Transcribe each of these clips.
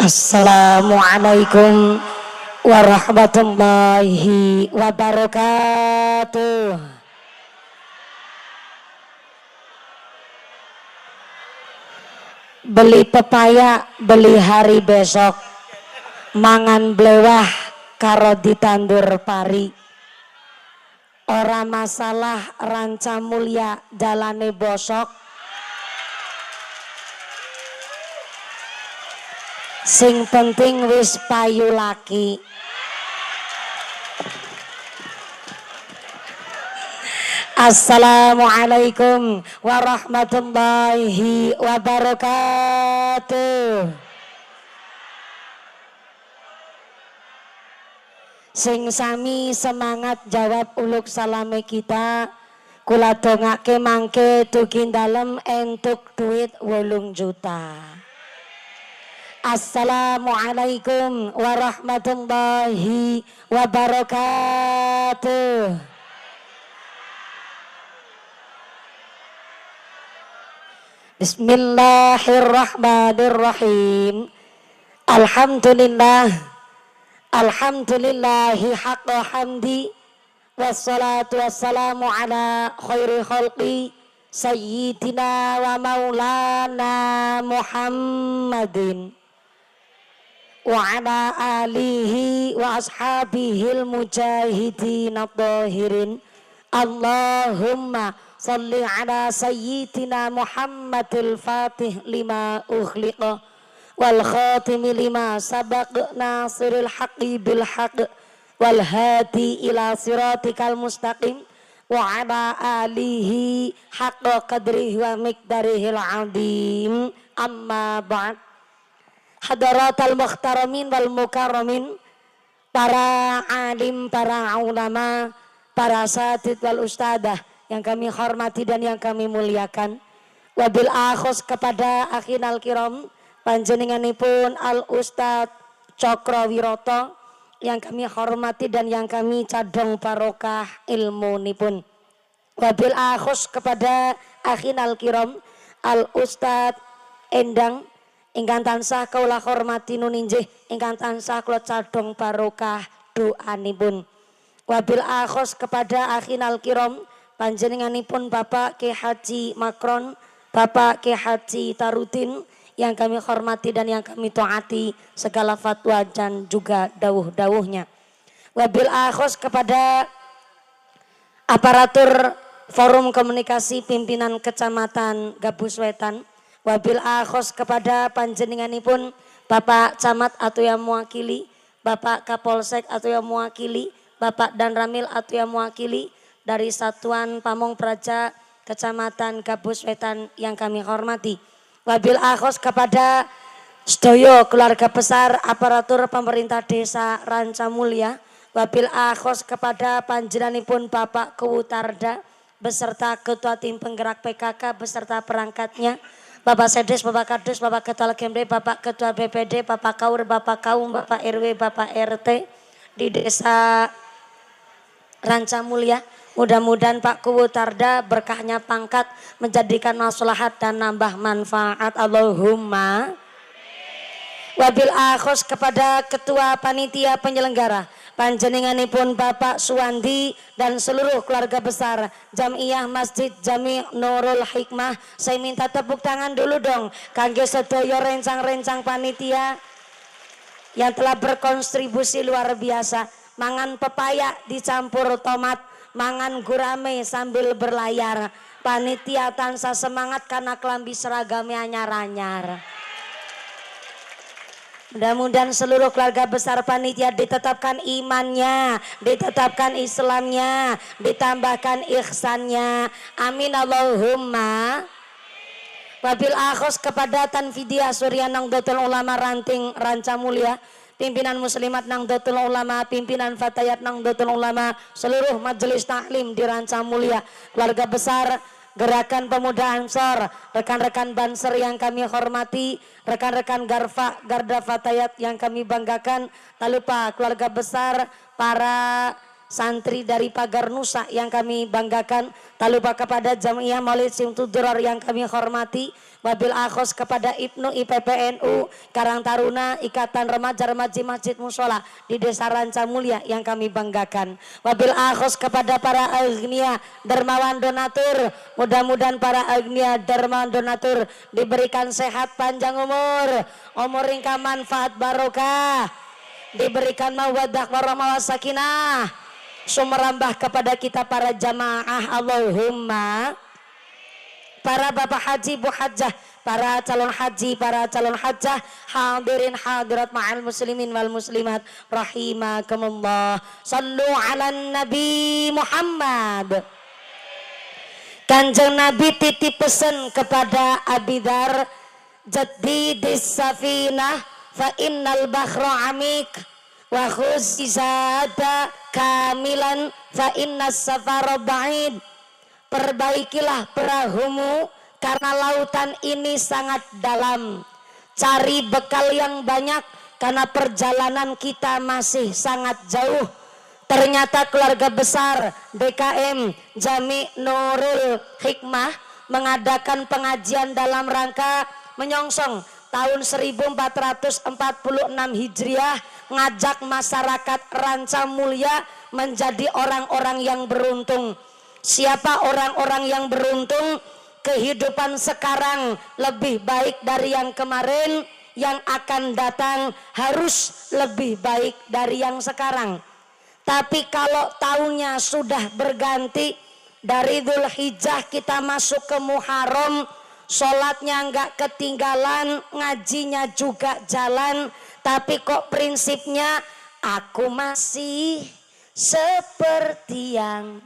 Assalamualaikum warahmatullahi wabarakatuh. Beli pepaya, beli hari besok, mangan blewah karo ditandur pari. Ora masalah ranca mulia jalane bosok, sing penting wis payu laki. Assalamualaikum warahmatullahi wabarakatuh. Sing sami semangat jawab uluk salame kita. Kula dongake mangke dugi dalem entuk duit 8 juta. Assalamualaikum warahmatullahi wabarakatuh. Bismillahirrahmanirrahim. Alhamdulillah, alhamdulillahi haqqa hamdi, wassalatu wassalamu ala khairi khalqi sayyidina wa maulana Muhammadin wa ala alihi wa ashabihil mujahidin at-tahirin. Allahumma salli ala sayyidina Muhammadil fatih lima ukhliqa wal khatimi lima sabaq nasiril haqqi bil haqq wal hadi ila siratikal mustaqim wa ala alihi haqqa qadrihi wa miqdarihil azim. Amma ba'd. Hadaratal mukhtaramin wal mukarramin, para alim, para ulama, para asatidz wal ustadzah yang kami hormati dan yang kami muliakan. Wabil akhos kepada akhinal kiram panjenenganipun Al Ustadz Cokro Wiroto yang kami hormati dan yang kami cadong barokah ilmu nipun. Wabil akhos kepada akhinal kiram Al Ustadz Endang ingkang tansah kaula hormati nuninjih, ingkang tansah kula cadong barokah doanipun. Wabil akhos kepada akhinal kiram panjenenganipun Bapak Ki Haji Makron, Bapak Ki Haji Tarudin yang kami hormati dan yang kami taati segala fatwa dan juga dawuh-dawuhnya. Wabil akhos kepada aparatur forum komunikasi pimpinan Kecamatan Gabus Wetan. Wabil akhos kepada panjenenganipun Bapak Camat atau yang mewakili, Bapak Kapolsek atau yang mewakili, Bapak Dan Ramil atau yang mewakili dari Satuan Pamong Praja Kecamatan Gabus Wetan yang kami hormati. Wabil akhos kepada sedaya keluarga besar aparatur pemerintah desa Ranca Mulia. Wabil akhos kepada panjenenganipun Bapak Kewutarda beserta Ketua Tim Penggerak PKK beserta perangkatnya, Bapak Sedes, Bapak Kadus, Bapak Ketua Legendre, Bapak Ketua BPD, Bapak Kaur, Bapak Kaum, Bapak RW, Bapak RT di desa Ranca Mulia. Mudah-mudahan Pak Kewutarda berkahnya pangkat menjadikan maslahat dan nambah manfaat. Allahumma. Wabil akhos kepada Ketua Panitia Penyelenggara panjenenganipun Bapak Suwandi dan seluruh keluarga besar Jamiyah Masjid Jami Nurul Hikmah. Saya minta tepuk tangan dulu dong kangge sedaya rencang-rencang panitia yang telah berkontribusi luar biasa. Mangan pepaya dicampur tomat, mangan gurame sambil berlayar. Panitia tansah semangat karena kelambi seragamnya anyar-anyar. Mudah-mudahan seluruh keluarga besar panitia ditetapkan imannya, ditetapkan Islamnya, ditambahkan ihsannya. Amin Allahumma. Wabil akhos kepada Tanfidiyah Surya Nahdlatul Ulama Ranting Ranca Mulia, pimpinan Muslimat Nahdlatul Ulama, pimpinan Fatayat Nahdlatul Ulama, seluruh majelis taklim di Ranca Mulia, keluarga besar Gerakan Pemuda Ansor, rekan-rekan Banser yang kami hormati, rekan-rekan Garda Fatayat yang kami banggakan, tak lupa keluarga besar para santri dari Pagar Nusa yang kami banggakan, tak lupa kepada Jamiah Maulid Simtuduror yang kami hormati, wabil akhos kepada Ibnu IPPNU Karang Taruna Ikatan Remaja-Remaji Masjid Musola di Desa Ranca Mulia yang kami banggakan, wabil akhos kepada para agnia dermawan donatur, mudah-mudahan para agnia dermawan donatur diberikan sehat panjang umur ringkah manfaat barokah, diberikan mawaddah warahmah sakinah, sumerambah kepada kita para jamaah Allahumma, para bapak haji bu hajjah, para calon haji, para calon hajjah, hadirin hadirat ma'al muslimin wal muslimat rahimakumullah. Sallu ala Nabi Muhammad. Kanjeng Nabi titip pesan kepada Abidar, jadidis safinah fa innal bahra amik wa khuz izada kamilan fa innas safara ba'id. Perbaikilah perahumu karena lautan ini sangat dalam. Cari bekal yang banyak karena perjalanan kita masih sangat jauh. Ternyata keluarga besar DKM Jami Nurul Hikmah mengadakan pengajian dalam rangka menyongsong tahun 1446 Hijriah, ngajak masyarakat Ranca Mulia menjadi orang-orang yang beruntung. Siapa orang-orang yang beruntung? Kehidupan sekarang lebih baik dari yang kemarin, yang akan datang harus lebih baik dari yang sekarang. Tapi kalau tahunnya sudah berganti, dari Dzulhijjah kita masuk ke Muharram, sholatnya nggak ketinggalan, ngajinya juga jalan, tapi kok prinsipnya aku masih seperti yang.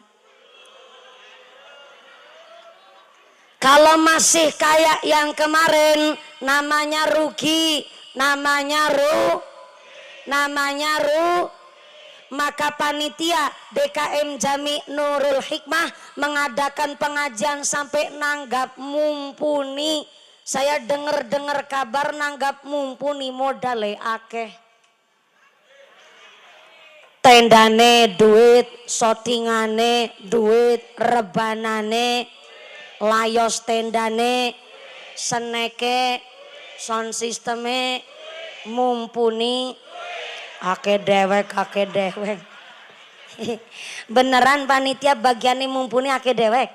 Kalau masih kayak yang kemarin, namanya rugi, namanya maka panitia DKM Jami Nurul Hikmah mengadakan pengajian sampai nanggap mumpuni. Saya dengar kabar nanggap mumpuni modale akeh. Tendane duit, shootingane duit, rebanane, layos tendane, seneke, sound sisteme, mumpuni. Ake dewek. Beneran panitia bagiannya mumpuni ake dewek.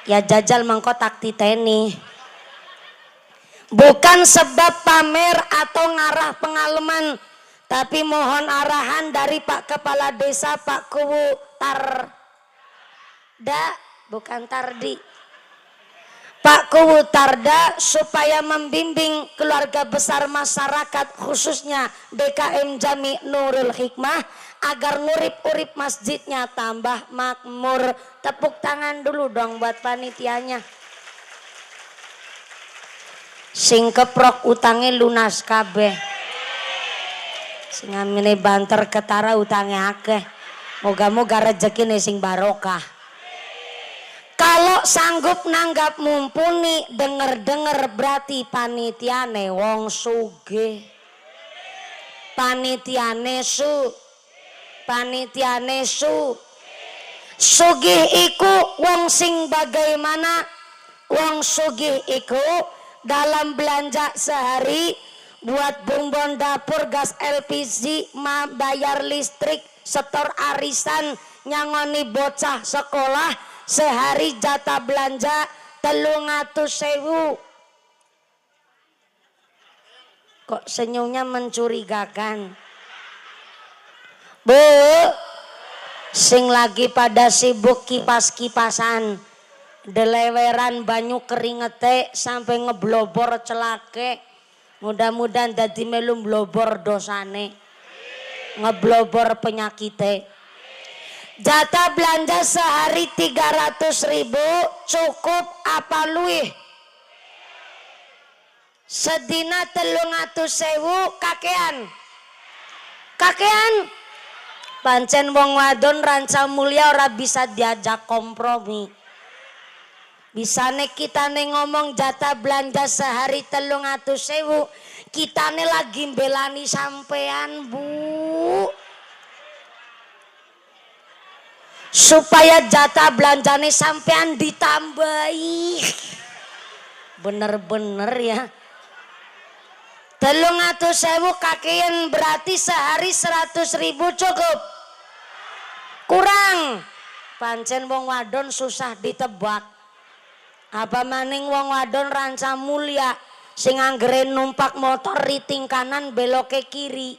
Ya jajal mangko tak titeni. Bukan sebab pamer atau ngarah pengalaman, tapi mohon arahan dari Pak Kepala Desa Pak Kuwu Tarda, bukan Tardi. Pak Kuwu Tarda supaya membimbing keluarga besar masyarakat khususnya DKM Jami Nurul Hikmah agar ngurip-urip masjidnya tambah makmur. Tepuk tangan dulu dong buat panitianya. Sing keprok utangnya lunas kabeh. Sing amine banter ketara utangnya akeh. Moga-moga rezekine sing barokah. Kalau sanggup nanggap mumpuni, denger berarti panitiane wong sugih. Panitiane sugih iku wong sing bagaimana? Wong sugih iku dalam belanja sehari buat bumbon dapur, gas LPG, bayar listrik, setor arisan, nyangoni bocah sekolah, sehari jatah belanja 300.000. Kok senyumnya mencurigakan? Bu, sing lagi pada sibuk kipas-kipasan, deleweran banyu keringete sampai ngeblobor celake. Mudah-mudahan dadi melu blobor dosane, ngeblobor penyakite. Jatah belanja sehari 300.000 cukup apa luih? Sedina 300.000 kakean. Pancen wong wadon Ranca Mulia ora bisa diajak kompromi. Bisane kita ngomong jatah belanja sehari 300.000, kita lagi belani sampean, Bu. supaya jatah belanjane sampean ditambahi. Bener-bener ya. 300.000 kakean berarti sehari 100.000 cukup. Kurang. Pancen wong wadon susah ditebak. Apa maning wong wadon ranca mulia sing anggere numpak motor riting kanan belok ke kiri.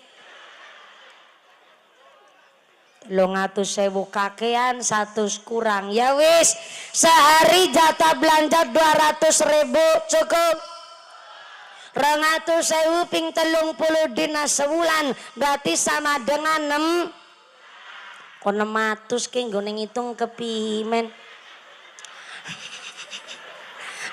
300.000 kakean 100 kurang. Ya wis, sehari jatah belanja 200.000 cukup. 200.000 ping 30 dina sebulan berarti sama dengan 6. Kok 600 ki nggone ngitung kepiye men.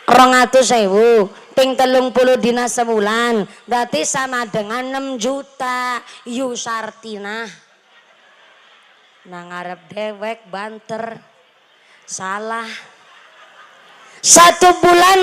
200.000 ping 30 dina sebulan berarti sama dengan 6 juta. Yusartina nang ngarep dewek banter salah. 1 bulan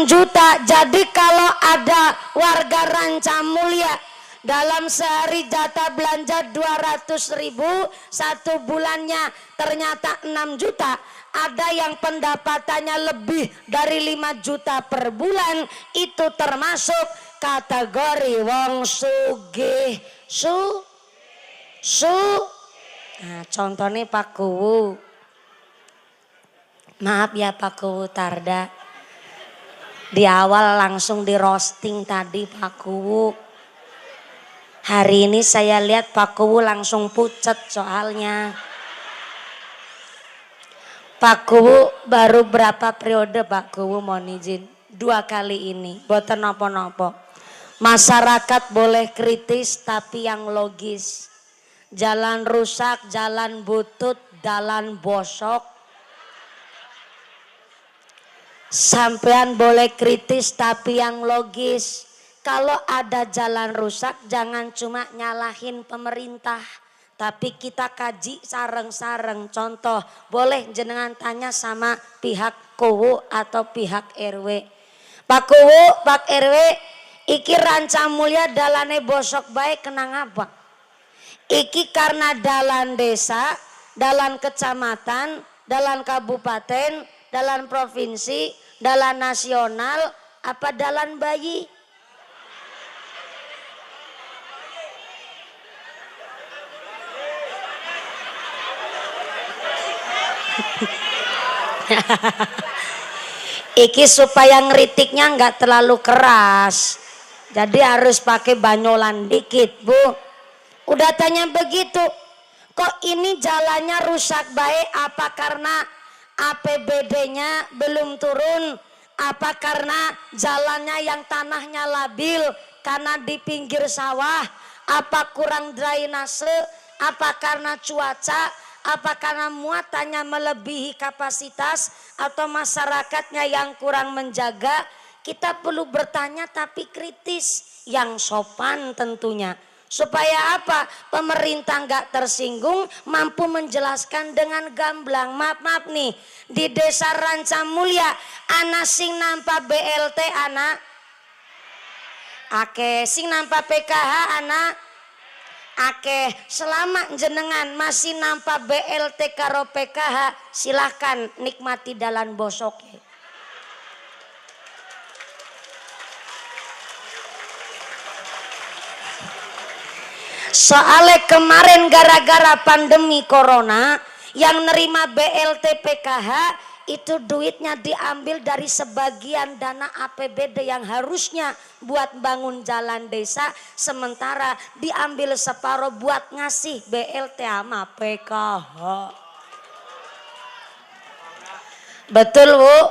6 juta. Jadi kalau ada warga Ranca Mulia dalam sehari jatah belanja 200.000, 1 bulannya ternyata 6 juta. Ada yang pendapatannya lebih dari 5 juta per bulan, itu termasuk kategori wong sugih. Nah, contohnya Pak Kuwu. Maaf ya Pak Kuwu Tarda. Di awal langsung di roasting tadi Pak Kuwu. Hari ini saya lihat Pak Kuwu langsung pucet soalnya. Pak Kuwu baru berapa periode Pak Kuwu mohon izin? 2 kali ini. Boten nopo-nopo. Masyarakat boleh kritis tapi yang logis. Jalan rusak, jalan butut, jalan bosok. Sampean boleh kritis tapi yang logis. Kalau ada jalan rusak jangan cuma nyalahin pemerintah. Tapi kita kaji sareng-sareng. Contoh, boleh jenengan tanya sama pihak Kuwu atau pihak RW. Pak Kuwu, Pak RW, iki Ranca Mulia dalane bosok baik kenang apa? Iki karena dalan desa, dalan kecamatan, dalan kabupaten, dalan provinsi, dalan nasional, apa dalan bayi? Iki supaya ngeritiknya nggak terlalu keras. Jadi harus pakai banyolan dikit, Bu. Udah tanya begitu, kok ini jalannya rusak baik? Apa karena APBD-nya belum turun? Apa karena jalannya yang tanahnya labil karena di pinggir sawah? Apa kurang drainase? Apa karena cuaca? Apa karena muatannya melebihi kapasitas? Atau masyarakatnya yang kurang menjaga? Kita perlu bertanya tapi kritis, yang sopan tentunya. Supaya apa? Pemerintah nggak tersinggung, mampu menjelaskan dengan gamblang. Maaf nih, di desa Ranca Mulia, ana sing nampa BLT ana, ake sing nampa PKH ana, ake. Selama jenengan masih nampa BLT karo PKH, silahkan nikmati dalan bosok. Soalnya kemarin gara-gara pandemi corona yang nerima BLT PKH itu duitnya diambil dari sebagian dana APBD yang harusnya buat bangun jalan desa, sementara diambil separuh buat ngasih BLT sama PKH. Betul Bu? Ya,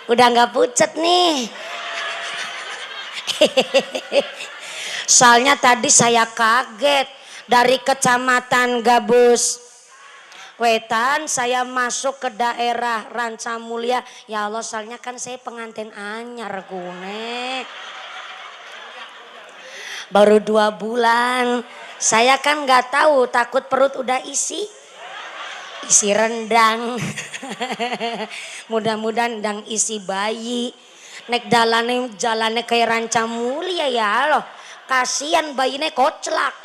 udah nggak pucet nih. Soalnya tadi saya kaget dari kecamatan Gabus Wetan saya masuk ke daerah Ranca Mulia. Ya Allah, soalnya kan saya pengantin anyar gune. Baru 2 bulan. Saya kan nggak tahu, takut perut udah isi rendang. Mudah-mudahan ndang isi bayi. Nek jalannya kayak Ranca Mulia ya Allah. Kasihan bayinya koclak.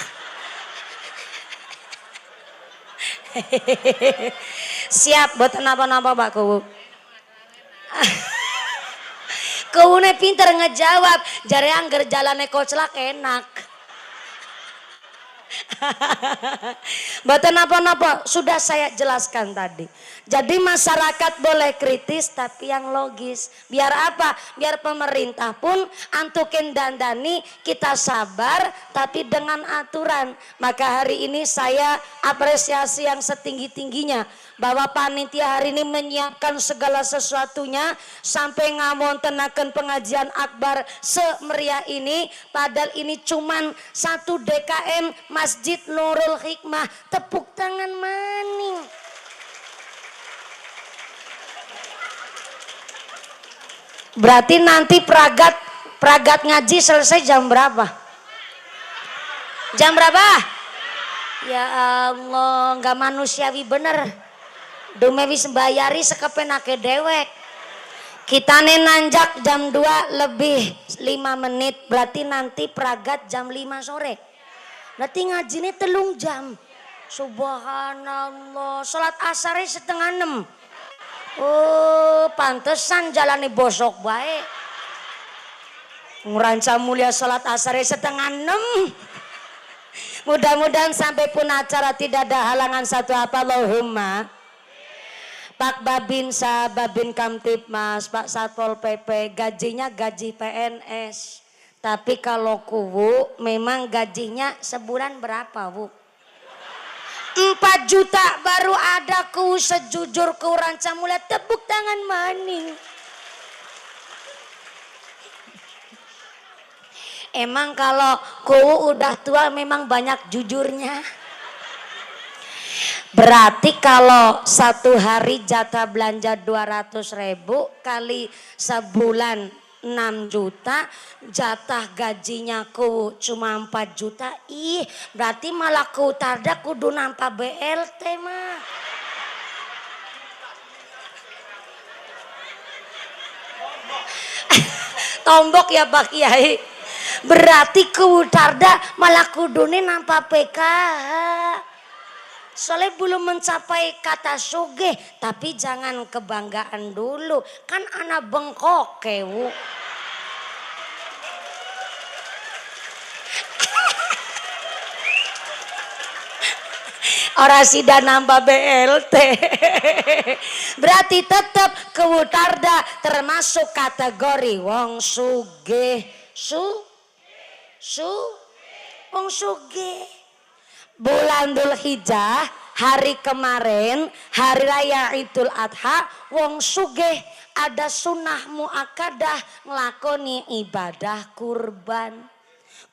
Siap buat napa-napa Pak Kuwu. Kuwune pinter ngejawab, jare angger jalane koclak enak. Mboten napa-napa, sudah saya jelaskan tadi. Jadi masyarakat boleh kritis tapi yang logis. Biar apa? Biar pemerintah pun antukin dandani, kita sabar tapi dengan aturan. Maka hari ini saya apresiasi yang setinggi-tingginya bahwa panitia hari ini menyiapkan segala sesuatunya sampai ngamontenaken pengajian akbar semeriah ini. Padahal ini cuman 1 DKM Masjid Nurul Hikmah. Tepuk tangan maning. Berarti nanti pragat ngaji selesai jam berapa? Jam berapa? Ya Allah, nggak manusiawi bener. Dumewi sembayari sekepenake dewek. Kita nanjak jam 2 lebih 5 menit. Berarti nanti pragat jam 5 sore. Berarti ngajine 3 jam. Subhanallah. Salat asare 5:30. Oh, pantesan jalani bosok baik. Nguranca mulia salat asare 5:30. Mudah-mudahan sampai pun acara tidak ada halangan satu apa Allahumma. Pak Babin Babin Kamtipmas, Pak Satpol PP, gajinya gaji PNS. Tapi kalau Kuwu memang gajinya sebulan berapa, Bu? 4 juta baru ada Kuwu sejujur Kuwu Ranca Mulia. Tepuk tangan maning. Emang kalau Kuwu udah tua memang banyak jujurnya. Berarti kalau 1 hari jatah belanja 200.000 kali sebulan 6 juta, jatah gajinya Kuwu cuma 4 juta. Ih, berarti malah Kuwu tarda kudu nampak BLT mah. Tombok ya Pak Kiai. Berarti Kuwu tarda malah kudune nampak PKH. Soalnya belum mencapai kata sugih, tapi jangan kebanggaan dulu. Kan anak bengkok kewu. Orang sida nambah BLT. Berarti tetap Kuwu tarda termasuk kategori wong sugih. Wong sugih. Bulan Dzulhijjah, hari kemarin, hari raya Idul Adha, wong sugih ada sunnah muakkadah ngelakoni ibadah kurban.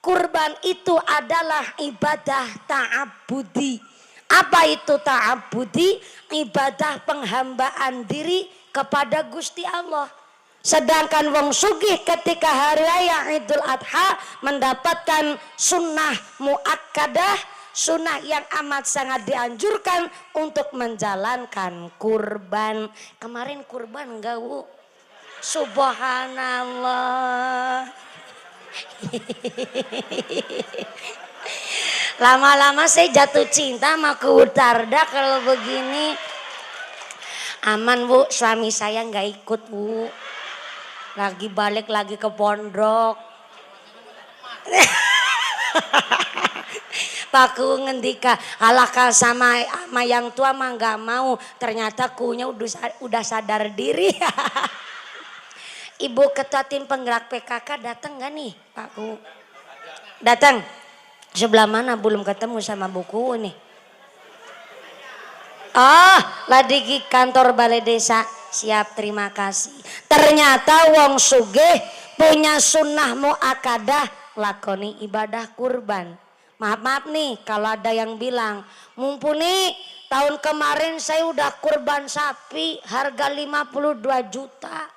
Kurban itu adalah ibadah ta'abbudi. Apa itu ta'abbudi? Ibadah penghambaan diri kepada Gusti Allah. Sedangkan wong sugih ketika hari raya Idul Adha mendapatkan sunnah muakkadah, sunnah yang amat sangat dianjurkan untuk menjalankan kurban. Kemarin kurban enggak, Bu? Subhanallah. Lama-lama saya jatuh cinta sama Kuwu tarda kalau begini. Aman, Bu, suami saya enggak ikut, Bu. Lagi balik lagi ke pondok. Pak Kuwu ngendika halakal sama yang tua mah nggak mau, ternyata Kuwunya udah sadar diri. Ibu Ketua Tim Penggerak PKK datang nggak nih Pak Kuwu? Datang. Sebelah mana? Belum ketemu sama Bu Kuwu nih. Oh, lagi di kantor balai desa. Siap, terima kasih. Ternyata wong sugih punya sunnah muakkadah lakoni ibadah kurban. Maaf nih kalau ada yang bilang, mumpuni tahun kemarin saya udah kurban sapi harga 52 juta.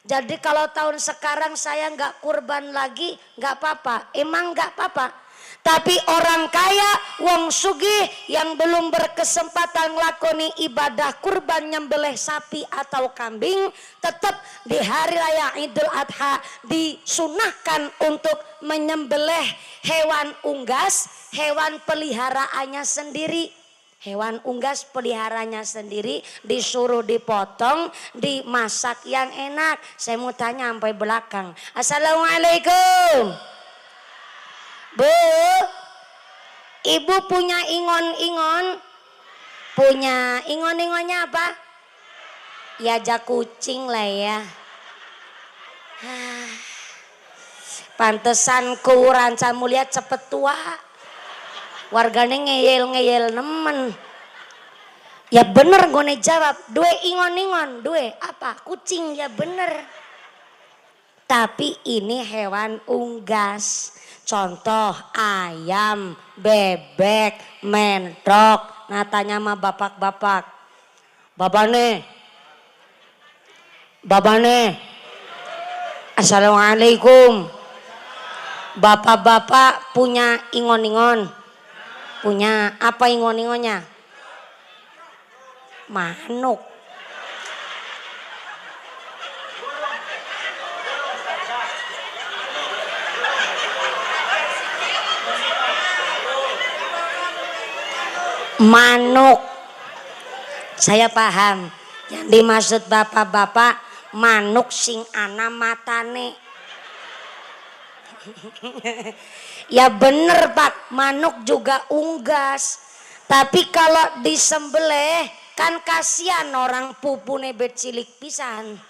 Jadi kalau tahun sekarang saya nggak kurban lagi nggak apa-apa. Emang nggak apa-apa. Tapi orang kaya, wong sugih yang belum berkesempatan ngelakoni ibadah kurban nyembelih sapi atau kambing, tetap di hari raya Idul Adha disunahkan untuk menyembelih hewan unggas, hewan peliharaannya sendiri. Hewan unggas peliharanya sendiri disuruh dipotong, dimasak yang enak. Saya mau tanya sampai belakang. Assalamualaikum. Bu, ibu punya ingon-ingon? Punya ingon-ingonnya apa? Ya jak kucing lah ya. Pantesan ku Ranca Mulia cepet tua. Warganya ngeyel-ngeyel nemen. Ya bener gue jawab. Due ingon-ingon. Due apa? Kucing ya bener. Tapi ini hewan unggas. Contoh ayam, bebek, mentok. Nah tanya sama bapak-bapak. Babane. Assalamualaikum. Bapak-bapak punya ingon-ingon? Punya. Apa ingon-ingonnya? Manuk. Manuk. Saya paham. Yang dimaksud bapak-bapak manuk sing ana matane. Ya bener Pak, manuk juga unggas. Tapi kalau disembelih kan kasihan orang pupune becilik pisan.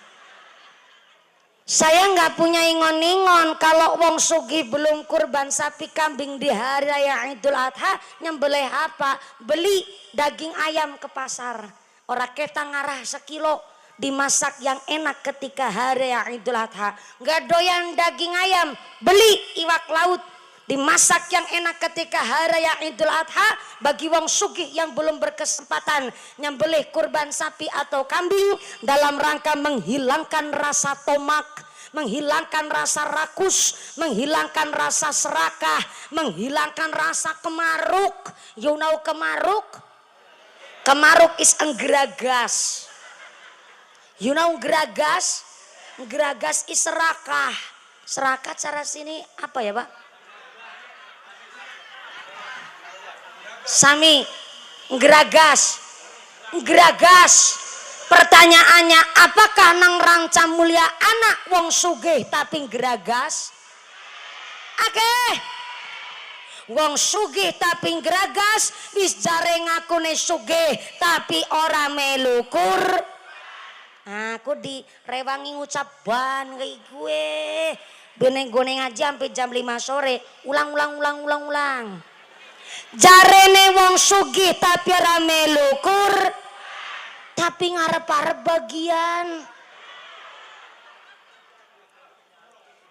Saya nggak punya ingon-ingon. Kalau wong sugih belum kurban sapi kambing di hari raya Idul Adha, nyembelih apa? Beli daging ayam ke pasar. Orang kita ngarah sekilo, dimasak yang enak ketika hari raya Idul Adha. Nggak doyan daging ayam, beli iwak laut. Dimasak yang enak ketika hari raya Idul Adha. Bagi wong sugih yang belum berkesempatan nyembelih kurban sapi atau kambing dalam rangka menghilangkan rasa tomak, menghilangkan rasa rakus, menghilangkan rasa serakah, menghilangkan rasa kemaruk. You know kemaruk? Kemaruk is geragas. You know geragas? Geragas is serakah. Serakah cara sini apa ya Pak? Sami, geragas. Pertanyaannya, apakah nang Ranca Mulia anak wong sugih tapi geragas? Akeh. Wong sugih tapi geragas, wis jare ngakune sugih tapi ora melukur. Aku direwangi ngucap ban kayak gue. Bene-gone ngaji sampai jam 5 sore. Ulang. Jarene wong sugih tapi ora melukur, tapi ngarep-arep bagian.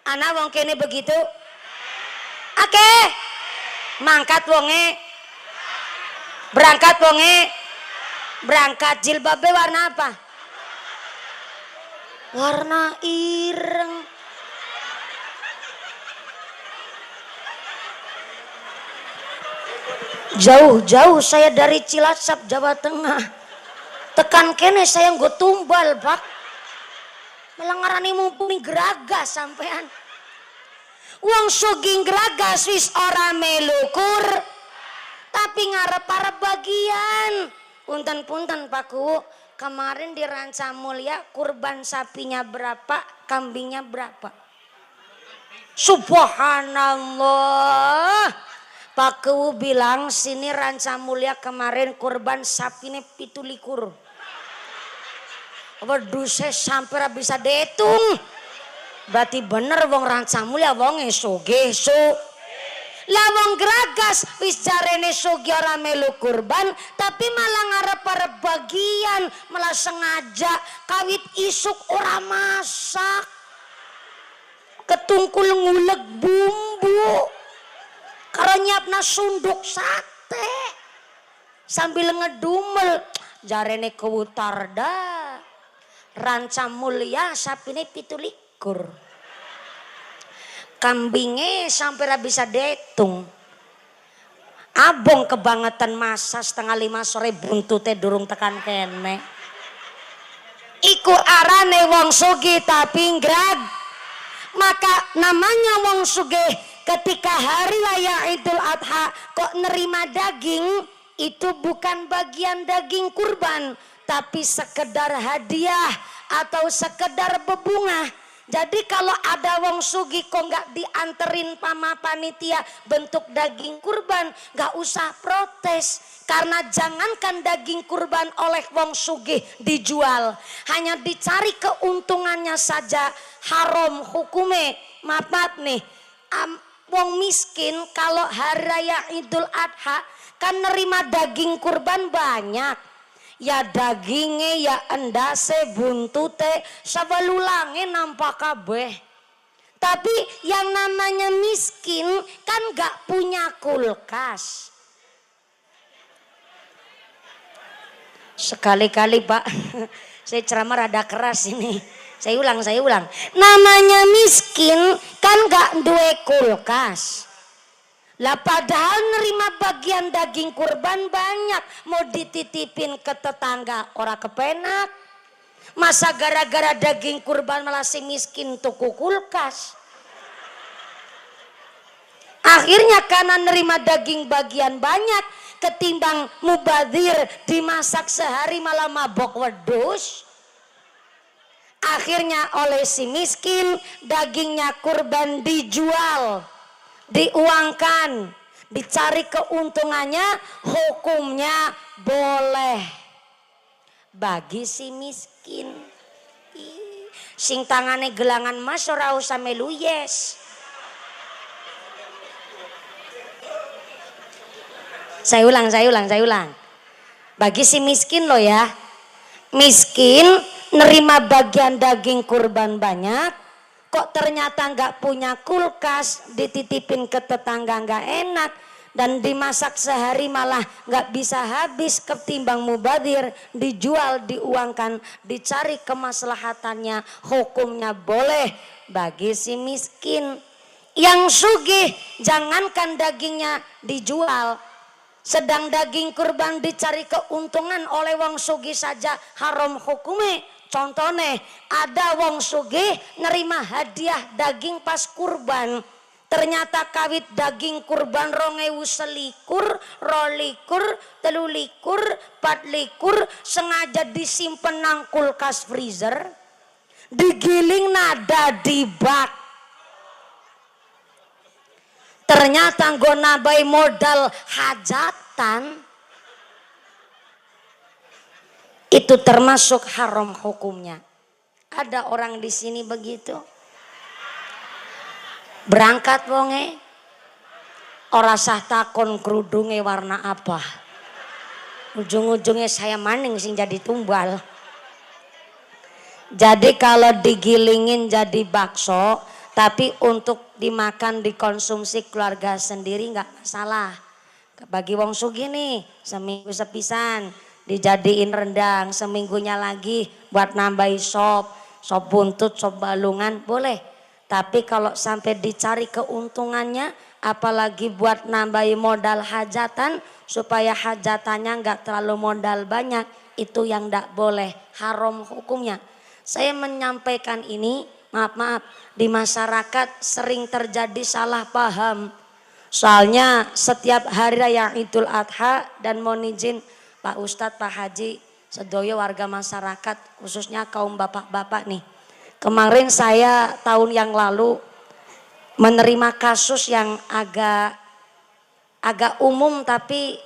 Ana wong kene begitu. Oke. Mangkat wonge. Berangkat wonge. Berangkat jilbabe warna apa? Warna ireng. Jauh-jauh saya dari Cilacap, Jawa Tengah. Tekan kene saya nggo tumbal, Pak. Melangarani mumpuni geragas sampean. Wong sugih geragas wis ora melukur, tapi ngarep-arep bagian. Punten-punten Pak Ku, kemarin di Ranca Mulia kurban sapinya berapa, kambingnya berapa? Subhanallah. Pak Kewu bilang sini Ranca Mulia kemarin kurban sapine 17. Waduh saya sampai bisa detung. Berarti bener wong Ranca Mulia wonge sugih su. Lah wong geragas wis jarene sugih ora melu kurban tapi malah ngarep-arep bagian, malah sengaja kawit isuk ora masak. Ketungkul nguleg bumbu. Karo nyiapna sunduk sate sambil ngedumel jarene kewutar dah. Ranca Mulia sapine 17. Kambinge sampai ra bisa detung. Abong kebangetan masa 4:30 sore buntute durung tekan kene. Iku arane wong sugih tapi ngrag. Maka namanya wong sugih ketika hari raya Idul Adha kok nerima daging itu bukan bagian daging kurban, tapi sekedar hadiah atau sekedar bebungah. Jadi kalau ada wong sugi kok nggak dianterin pama panitia bentuk daging kurban, nggak usah protes. Karena jangankan daging kurban oleh wong sugi dijual, hanya dicari keuntungannya saja haram hukume. Maaf nih, wong miskin kalau hari raya Idul Adha kan nerima daging kurban banyak. Ya dagingnya, ya endase, buntute, sabalulange nampak kabeh. Tapi yang namanya miskin kan gak punya kulkas. Sekali-kali Pak, saya ceramah rada keras ini. Saya ulang. Namanya miskin kan gak duwe kulkas. Lah padahal nerima bagian daging kurban banyak, mau dititipin ke tetangga ora kepenak. Masa gara-gara daging kurban malah si miskin tuku kulkas. Akhirnya karena nerima daging bagian banyak, ketimbang mubazir dimasak sehari malah mabok wedus. Akhirnya oleh si miskin dagingnya kurban dijual, diuangkan, dicari keuntungannya, hukumnya boleh bagi si miskin. Sing tangane gelangan mas ora usah melu yes. Saya ulang. Bagi si miskin loh ya. Miskin nerima bagian daging kurban banyak, kok ternyata nggak punya kulkas, dititipin ke tetangga nggak enak, dan dimasak sehari malah nggak bisa habis, ketimbang mubadir dijual, diuangkan, dicari kemaslahatannya, hukumnya boleh bagi si miskin. Yang sugih jangankan dagingnya dijual, sedang daging kurban dicari keuntungan oleh wong sugih saja haram hukumnya. Contohnya ada wong sugih nerima hadiah daging pas kurban, ternyata kawit daging kurban 2021, 22, 23, 24 sengaja disimpen nang kulkas freezer, digiling nada di bak, ternyata nggo nabai modal hajatan, itu termasuk haram hukumnya. Ada orang di sini begitu. Berangkat wonge, ora sah takon kerudunge warna apa. Ujung-ujungnya saya maning sing jadi tumbal. Jadi kalau digilingin jadi bakso, tapi untuk dimakan dikonsumsi keluarga sendiri nggak masalah. Bagi wong sugih nih seminggu sepisan dijadiin rendang, seminggunya lagi buat nambahi sop buntut, sop balungan boleh. Tapi kalau sampai dicari keuntungannya, apalagi buat nambahi modal hajatan supaya hajatannya nggak terlalu modal banyak, itu yang nggak boleh, haram hukumnya. Saya menyampaikan ini, maaf, di masyarakat sering terjadi salah paham. Soalnya setiap hari raya Idul Adha, dan mohon izin Pak Ustadz, Pak Haji, sedoyo warga masyarakat, khususnya kaum bapak-bapak nih. Kemarin saya tahun yang lalu menerima kasus yang agak umum tapi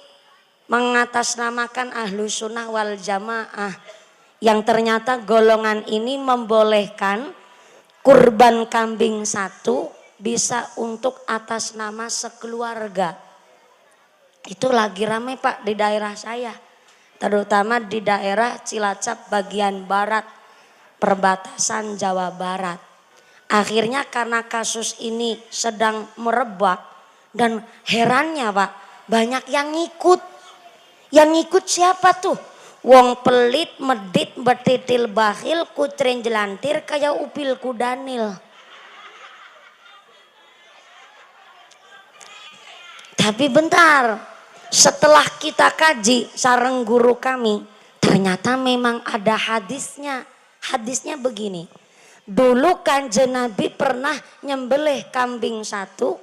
mengatasnamakan ahlu sunnah wal jamaah, yang ternyata golongan ini membolehkan kurban kambing satu bisa untuk atas nama sekeluarga. Itu lagi ramai Pak di daerah saya, terutama di daerah Cilacap bagian barat, perbatasan Jawa Barat. Akhirnya karena kasus ini sedang merebak, dan herannya Pak, banyak yang ngikut. Yang ngikut siapa tuh? Wong pelit, medit, betitil bakhil, kutren jelantir kayak upil kudanil. Tapi bentar, setelah kita kaji sareng guru kami, ternyata memang ada hadisnya. Hadisnya begini, dulu Kanjeng Nabi pernah nyembelih kambing satu,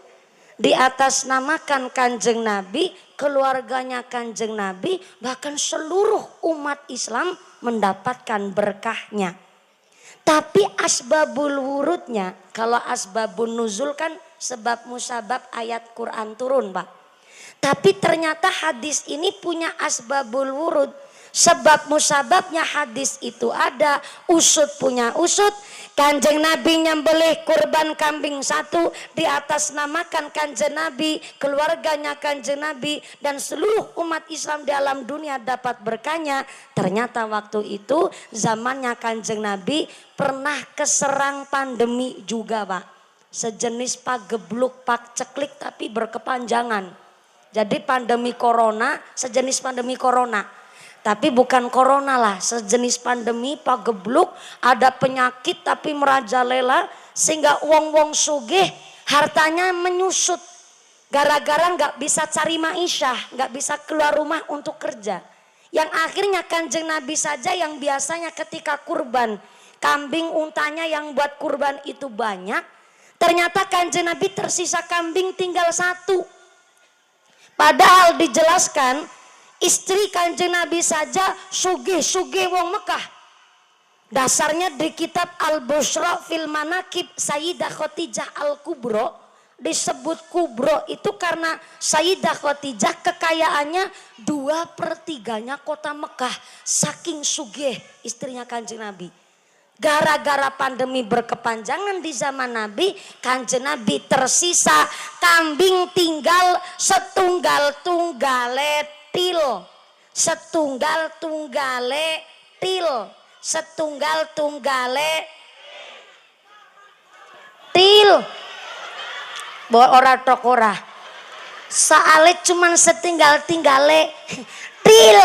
di atas namakan Kanjeng Nabi, keluarganya Kanjeng Nabi, bahkan seluruh umat Islam mendapatkan berkahnya. Tapi asbabul wurudnya, kalau asbabun nuzul kan sebab musabab ayat Quran turun, Pak. Tapi ternyata hadis ini punya asbabul wurud. Sebab musababnya hadis itu ada, usut punya usut. Kanjeng Nabi nyembelih kurban kambing satu, di atas namakan Kanjeng Nabi, keluarganya Kanjeng Nabi, dan seluruh umat Islam di alam dunia dapat berkahnya. Ternyata waktu itu zamannya Kanjeng Nabi pernah keserang pandemi juga, Pak. Sejenis pagebluk, paceklik tapi berkepanjangan. Jadi pandemi corona, sejenis pandemi corona. Tapi bukan corona lah, sejenis pandemi pagebluk, ada penyakit tapi merajalela sehingga wong-wong sugih hartanya menyusut. Gara-gara nggak bisa cari maisha, nggak bisa keluar rumah untuk kerja. Yang akhirnya Kanjeng Nabi saja yang biasanya ketika kurban, kambing untanya yang buat kurban itu banyak. Ternyata Kanjeng Nabi tersisa kambing tinggal satu. Padahal dijelaskan istri Kanjeng Nabi saja sugih wong Mekah. Dasarnya di kitab Al-Bushra fil Manaqib Sayyidah Khadijah Al-Kubro disebut Kubro itu karena Sayyidah Khadijah kekayaannya 2/3 kota Mekah, saking sugih istrinya Kanjeng Nabi. Gara-gara pandemi berkepanjangan di zaman Nabi, Kanjeng Nabi tersisa kambing tinggal setunggal-tunggale til. Setunggal-tunggale til. Setunggal-tunggale til. Bawa ora tok ora. Soale cuman setinggal-tinggale til.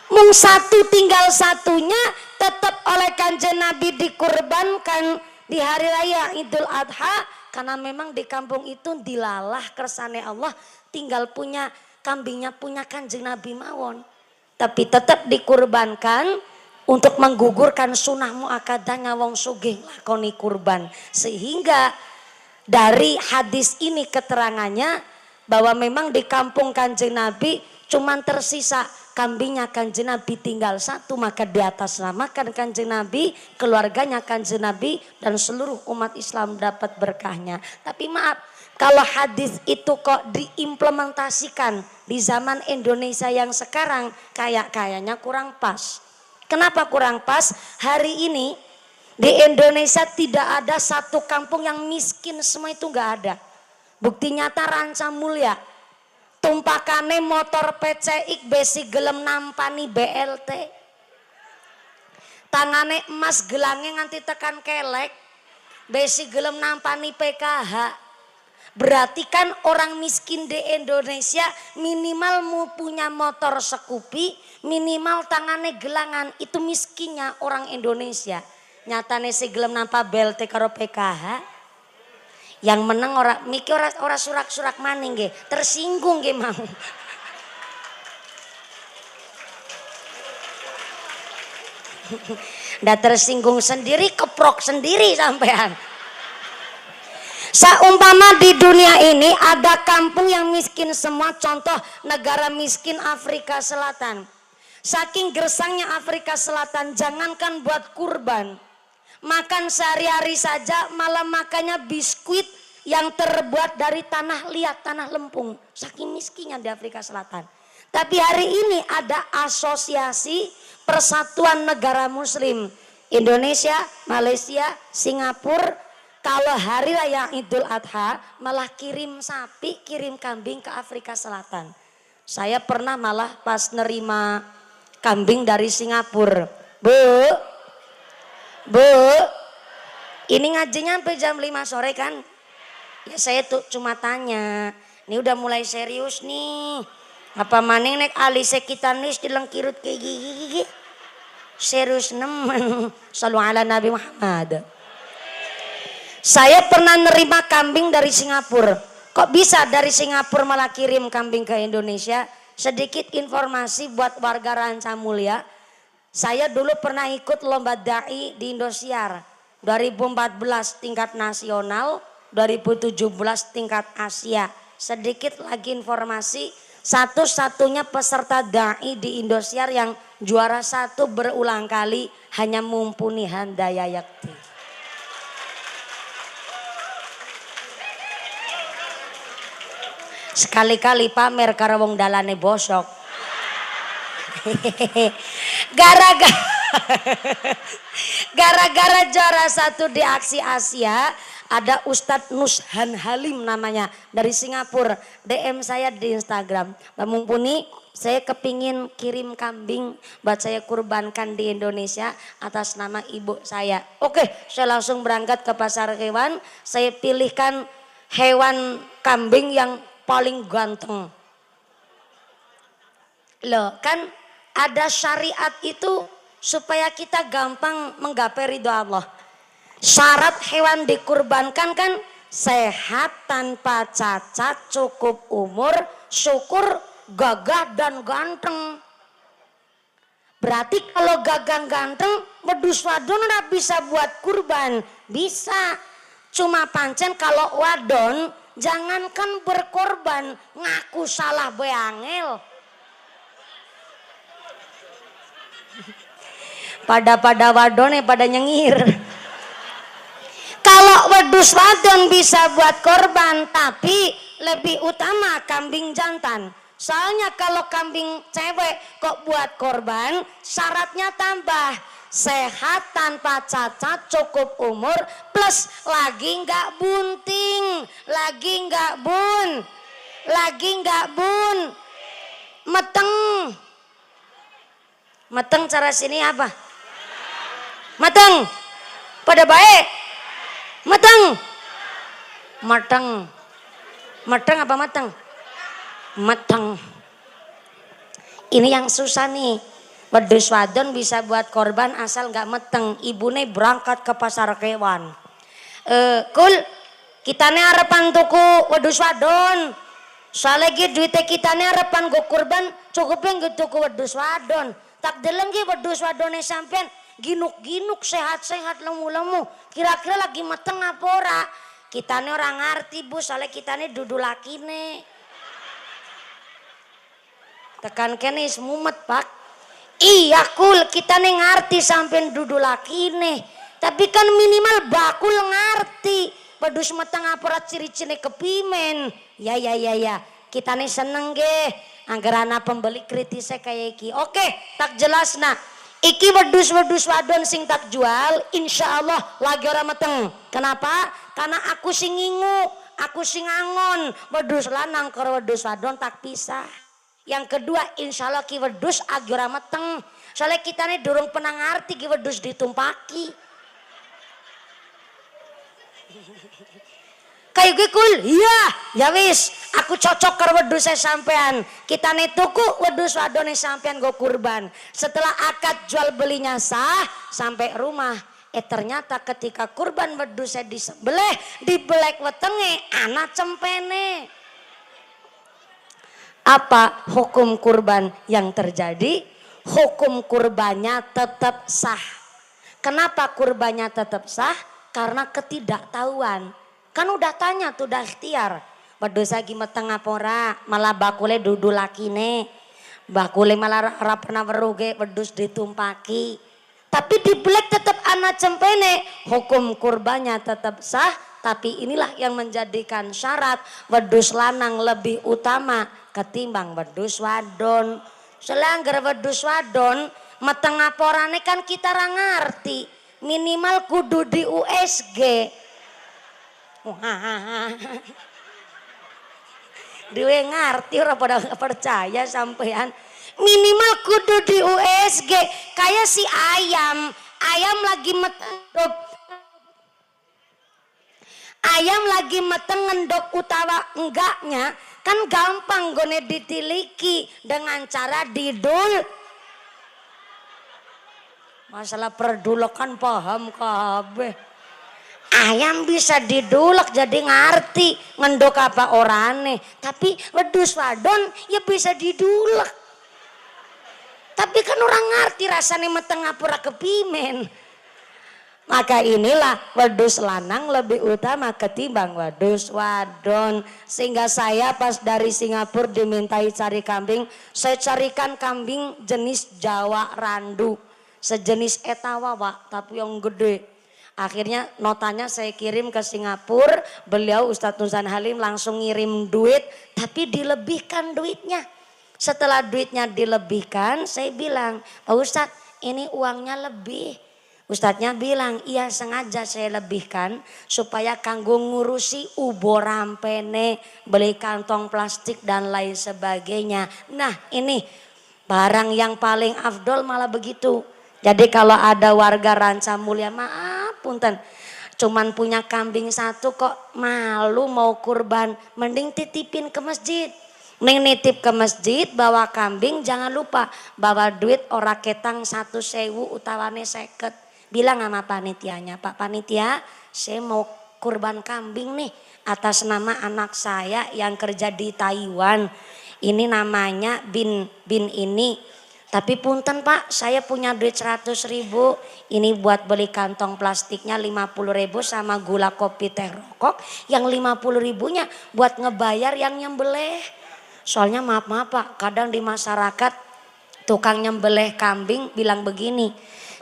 Mung satu tinggal satunya tetap oleh Kanjeng Nabi dikurbankan di hari raya Idul Adha, karena memang di kampung itu dilalah kersane Allah, tinggal punya kambingnya punya Kanjeng Nabi mawon. Tapi tetap dikurbankan untuk menggugurkan sunah muakadahnya wong sugih lakoni kurban. Sehingga dari hadis ini keterangannya bahwa memang di kampung Kanjeng Nabi cuman tersisa kambingnya Kanjeng Nabi tinggal satu, maka di atas namakan Kanjeng Nabi, keluarganya Kanjeng Nabi, dan seluruh umat Islam dapat berkahnya. Tapi maaf, kalau hadis itu kok diimplementasikan di zaman Indonesia yang sekarang, kayaknya kurang pas. Kenapa kurang pas? Hari ini di Indonesia tidak ada satu kampung yang miskin, semua itu nggak ada. Bukti nyata Ranca Mulya. Tumpakane motor PCX besi gelem nampani BLT. Tangane emas gelangnya nganti tekan kelek. Besi gelem nampani PKH. Berarti kan orang miskin di Indonesia minimal mau punya motor Scoopy, minimal tangane gelangan, itu miskinnya orang Indonesia. Nyatane si gelem nampa BLT karo PKH. Yang menang ora surak-surak maning nggih, tersinggung nggih mau. Ndak tersinggung sendiri, keprok sendiri sampean. Saumpama di dunia ini ada kampung yang miskin semua, contoh negara miskin Afrika Selatan. Saking gersangnya Afrika Selatan, jangankan buat kurban, makan sehari-hari saja malah makannya biskuit yang terbuat dari tanah liat, tanah lempung. Saking miskinnya di Afrika Selatan. Tapi hari ini ada asosiasi Persatuan Negara Muslim Indonesia, Malaysia, Singapura. Kalau hari raya Idul Adha malah kirim sapi, kirim kambing ke Afrika Selatan. Saya pernah malah pas nerima kambing dari Singapura. Bu, ini ngajinya sampai jam 5 sore kan? Ya saya tuh cuma tanya, ini udah mulai serius nih. Apa maning nek alise kita nis dilengkirut kayak gigi. Serius nemen. Sallu ala Nabi Muhammad. Saya pernah nerima kambing dari Singapura. Kok bisa dari Singapura malah kirim kambing ke Indonesia? Sedikit informasi buat warga Ranca Mulya. Saya dulu pernah ikut lomba dai di Indosiar 2014 tingkat nasional. 2017 tingkat Asia. Sedikit lagi informasi, satu-satunya peserta dai di Indosiar yang juara 1 berulang kali hanya Mumpuni Handayayakti. Sekali-kali pamer karo wong dalane bosok. Gara-gara juara 1 di aksi Asia, ada Ustadz Nushan Halim namanya dari Singapura, DM saya di Instagram, Mbak Mumpuni, saya kepingin kirim kambing buat saya kurbankan di Indonesia atas nama ibu saya. Oke, saya langsung berangkat ke pasar hewan, saya pilihkan hewan kambing yang paling ganteng. Loh, kan ada syariat itu supaya kita gampang menggapai ridho Allah. Syarat hewan dikurbankan kan sehat, tanpa cacat, cukup umur, syukur, gagah dan ganteng. Berarti kalau gagah ganteng, wedus wadon ora bisa buat kurban. Bisa. Cuma pancen kalau wadon jangankan berkorban, ngaku salah beangel. Pada wadone pada nyengir. Kalau wedus wadon bisa buat korban, tapi lebih utama kambing jantan. Soalnya kalau kambing cewek kok buat korban, syaratnya tambah sehat, tanpa cacat, cukup umur, plus lagi nggak bunting, lagi nggak bun, meteng cara sini apa? Mateng, pada baik, mateng apa mateng? Mateng. Ini yang susah nih. Wedus wadon bisa buat korban asal nggak meteng. Ibune berangkat ke pasar kewan. Kul, kitane arepan tuku wedus wadon. Soalnya duitnya kitane arepan go kurban, cukupnya nggak tuku wedus wadon. Tak deleng wedus wadone sampean ginuk-ginuk, sehat-sehat, lemu-lemu. Kira-kira lagi meteng apa ora? Kitane orang ngerti bu, soalnya kitane dudu lakine. Tekan kene mumet pak. Iya kul, kitane ngerti sampean dudu lakine. Tapi kan minimal bakul ngerti. Wedus meteng apa ora ciri-ciri kepimen. Ya. Kitane seneng ge. Anggarana pembeli kritisnya kayak iki. Oke, tak jelas nah. Iki wedus wadon sing tak jual, insya Allah lagi orang meteng. Kenapa? Karena aku sing ngingu, aku sing angon. Wedus lanang karo wedus wadon tak pisah. Yang kedua, insya Allah ki wedus lagi orang meteng. Soalnya kita nih durung pernah ngerti ki wedus ditumpaki. Kayak gue kul, iya, ya wis, aku cocok karo wedus saya sampean. Kita nih tuku wedus wadone sampean go kurban. Setelah akad jual belinya sah, sampai rumah. Ternyata ketika kurban wedus saya disembelih, dibelek wetenge, anak cempene. Apa hukum kurban yang terjadi? Hukum kurbannya tetap sah. Kenapa kurbannya tetap sah? Karena ketidaktahuan. Kan udah tanya tuh, udah ikhtiar. Wedus lagi meteng apora, malah bakule dudu lakine. Bakule malah rapana weruge wedus ditumpaki. Tapi di black tetap anak cempene, hukum kurbannya tetap sah. Tapi inilah yang menjadikan syarat wedus lanang lebih utama ketimbang wedus wadon. Selanggar wedus wadon meteng aporane kan kita ra ngerti. Minimal kudu di USG. Dewe ngerti ora pada percaya sampean. Minimal kudu di USG. Kayak si ayam lagi metendok. Ayam lagi meteng ngendok utawa enggaknya kan gampang gone ditiliki dengan cara didul. Masalah perdulok kan paham kabeh. Ayam bisa didulek jadi ngerti ngendok apa orane. Tapi wedus wadon ya bisa didulek. Tapi kan orang ngerti rasanya meteng apura kepimen. Maka inilah wedus lanang lebih utama ketimbang wedus wadon. Sehingga saya pas dari Singapura dimintai cari kambing, saya carikan kambing jenis Jawa Randu, sejenis etawawa tapi yang gede. Akhirnya notanya saya kirim ke Singapura, beliau Ustadz Nuzan Halim langsung ngirim duit, tapi dilebihkan duitnya. Setelah duitnya dilebihkan, saya bilang, Pak Ustadz ini uangnya lebih. Ustadznya bilang, iya sengaja saya lebihkan supaya kanggo ngurusi ubor rampene, beli kantong plastik dan lain sebagainya. Nah ini barang yang paling afdol malah begitu. Jadi kalau ada warga Ranca Mulia, maaf punten, cuman punya kambing satu kok malu mau kurban, mending titipin ke masjid. Mending nitip ke masjid, bawa kambing, jangan lupa bawa duit ora ketang 1.000 utawane 50. Bilang sama panitianya, Pak Panitia saya mau kurban kambing nih atas nama anak saya yang kerja di Taiwan. Ini namanya Bin ini. Tapi punten Pak, saya punya duit 100.000. Ini buat beli kantong plastiknya 50.000 sama gula kopi teh rokok. Yang 50.000-nya buat ngebayar yang nyembelih. Soalnya maaf Pak, kadang di masyarakat tukang nyembelih kambing bilang begini,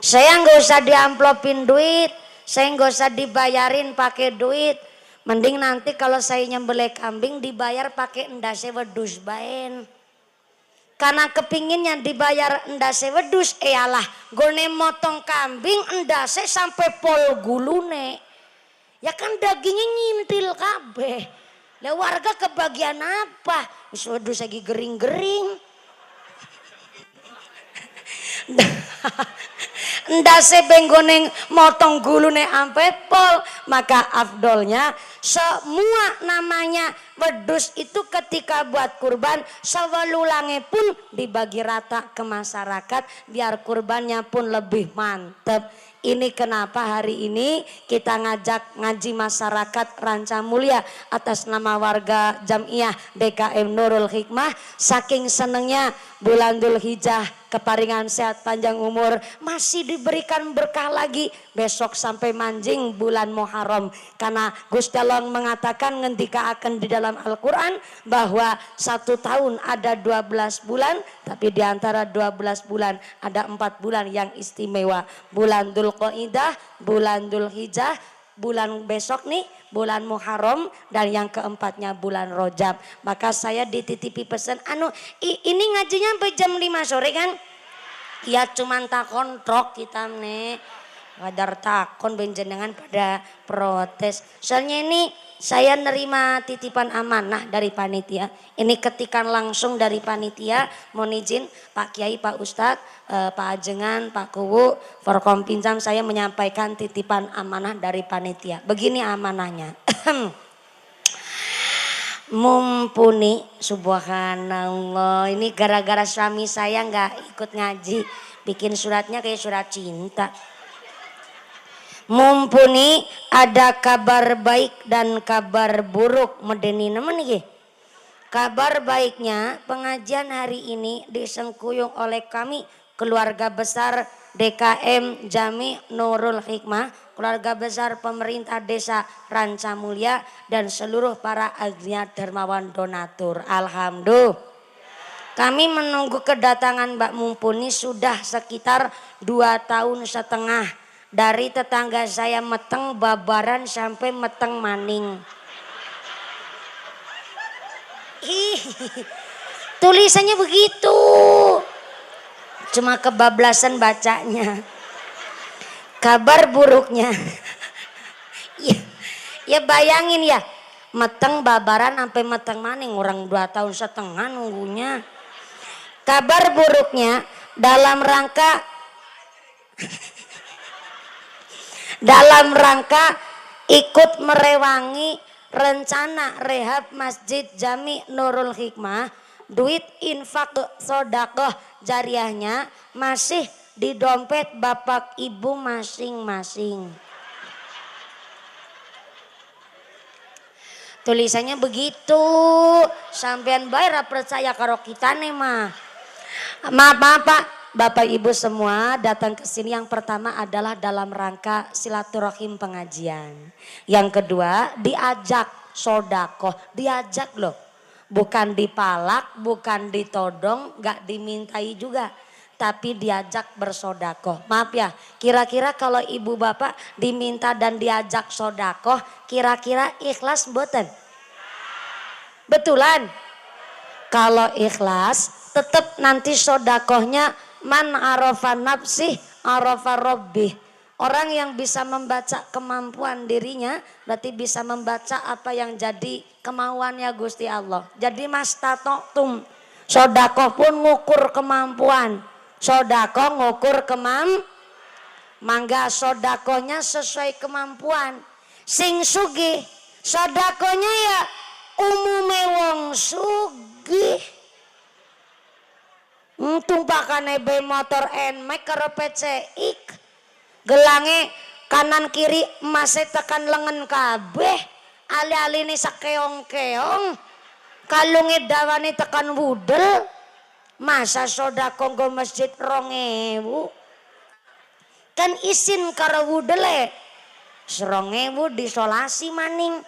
saya nggak usah diamplopin duit, saya nggak usah dibayarin pakai duit. Mending nanti kalau saya nyembelih kambing dibayar pakai endase wedus baen. Karena kepinginnya dibayar endase wedus, iyalah gone motong kambing endase sampai pol gulune. Ya kan dagingnya nyintil kabeh. Lah warga kebagian apa? Wis wedus lagi gering-gering. Ndase benggoneng motong gulune ampe pol. Maka afdolnya semua namanya wedus itu ketika buat kurban sawalulange pun dibagi rata ke masyarakat biar kurbannya pun lebih mantep. Ini kenapa hari ini kita ngajak ngaji masyarakat Ranca Mulia atas nama warga Jamiah DKM Nurul Hikmah. Saking senengnya bulan Dzulhijjah keparingan sehat panjang umur, masih diberikan berkah lagi besok sampai manjing bulan Muharram. Karena Gusti Allah mengatakan ngendika akan di dalam Al-Quran bahwa 1 tahun ada 12 bulan, tapi di antara 12 bulan ada 4 bulan yang istimewa. Bulan Dzulqa'dah, bulan Dzulhijjah, bulan besok nih bulan Muharram, dan yang keempatnya bulan Rajab. Maka saya dititipi pesan ini ngajinya sampai jam 5 sore kan? Ya cuman takon trok kita nih. Wadar takon benjenengan pada protes. Soalnya ini saya nerima titipan amanah dari panitia. Ini ketikan langsung dari panitia. Mohon izin Pak Kiai, Pak Ustadz, Pak Ajengan, Pak Kuwu, Forkompinjam, saya menyampaikan titipan amanah dari panitia. Begini amanahnya. Mumpuni, subhanallah, ini gara-gara suami saya nggak ikut ngaji, bikin suratnya kayak surat cinta. Mumpuni ada kabar baik dan kabar buruk medeni nemen nih. Kabar baiknya pengajian hari ini disengkuyung oleh kami keluarga besar DKM Jami Nurul Hikmah, keluarga besar pemerintah desa Ranca Mulia dan seluruh para agniat dermawan donatur. Alhamdulillah. Kami menunggu kedatangan Mbak Mumpuni sudah sekitar 2,5 tahun. Dari tetangga saya meteng babaran sampai meteng maning. Tulisannya begitu. Cuma kebablasan bacanya. Kabar buruknya. Ya bayangin ya. Meteng babaran sampai meteng maning. Orang 2,5 tahun nunggunya. Kabar buruknya dalam rangka ikut merewangi rencana rehab Masjid Jami Nurul Hikmah, duit infak sodakoh jariahnya masih di dompet bapak ibu masing-masing. Tulisannya begitu. Sampean bayar percaya karo kita nih mah. Maaf Pak, Bapak Ibu semua datang ke sini yang pertama adalah dalam rangka silaturahim pengajian. Yang kedua diajak sodakoh, diajak loh. Bukan dipalak, bukan ditodong, gak dimintai juga. Tapi diajak bersodakoh. Maaf ya, kira-kira kalau ibu bapak diminta dan diajak sodakoh, kira-kira ikhlas mboten? Betulan? Kalau ikhlas, tetap nanti sodakohnya man arafa nafsih arafa rabbih. Orang yang bisa membaca kemampuan dirinya berarti bisa membaca apa yang jadi kemauannya Gusti Allah. Jadi mastata'tum. Sodakoh pun ngukur kemampuan. Sodakoh ngukur mangga sodakohnya sesuai kemampuan. Sing sugih sodakohnya ya umume wong sugih. Tumpakane be motor NMAX karo PCX. Gelange kanan kiri emasnya tekan lengan kabeh, ali-ali ini sakeong-keong, kalunge dawane tekan wudel. Masa sodako nggo masjid 2.000 kan isin karo wudele 2.000 disolasi maning.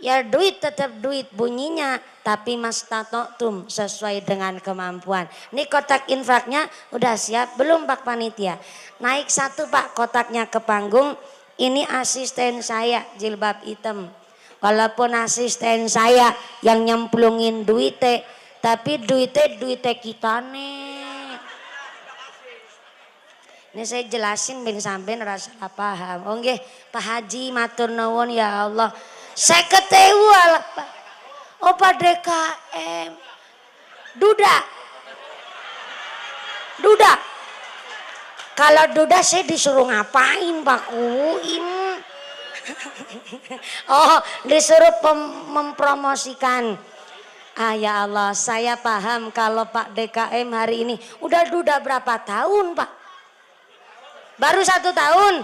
Ya duit tetap duit bunyinya, tapi mastata'tum sesuai dengan kemampuan. Ini kotak infaknya udah siap belum Pak Panitia? Naik 1 Pak kotaknya ke panggung. Ini asisten saya jilbab hitam. Walaupun asisten saya yang nyemplungin duitnya, tapi duitnya kita nih. Ini saya jelasin ben sampean rasa paham. Oh nggih, Pak Haji matur nuwun ya Allah. 50.000 lah Pak. Oh Pak DKM. Duda. Kalau duda saya disuruh ngapain Pak Uim? Oh disuruh mempromosikan. Ah ya Allah, saya paham kalau Pak DKM hari ini udah duda berapa tahun Pak? Baru 1 tahun?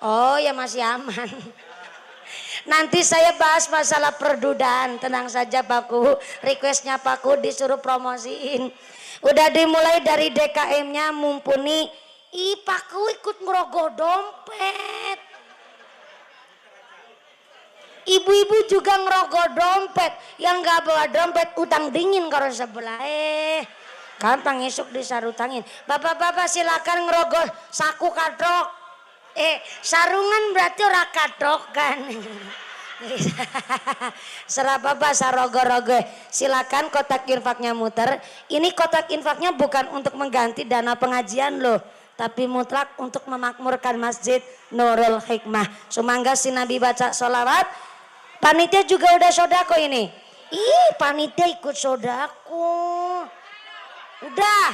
Oh ya masih aman. Nanti saya bahas masalah perdudaan, tenang saja Pak Ku. Requestnya Pak Ku disuruh promosiin. Udah dimulai dari DKM-nya mumpuni. Ih Pak Ku ikut ngerogoh dompet. Ibu-ibu juga ngerogoh dompet. Yang gak bawa dompet utang dingin karo sebelah. Gampang esok disarutangin. Bapak-bapak silakan ngerogoh saku kadok. Sarungan berarti ora kadok kan. Serapa sarogo-rogo. Silakan kotak infaknya muter. Ini kotak infaknya bukan untuk mengganti dana pengajian loh, tapi mutlak untuk memakmurkan Masjid Nurul Hikmah. Sumangga si Nabi baca sholawat. Panitia juga udah sodako ini. Ih panitia ikut sodako. Udah.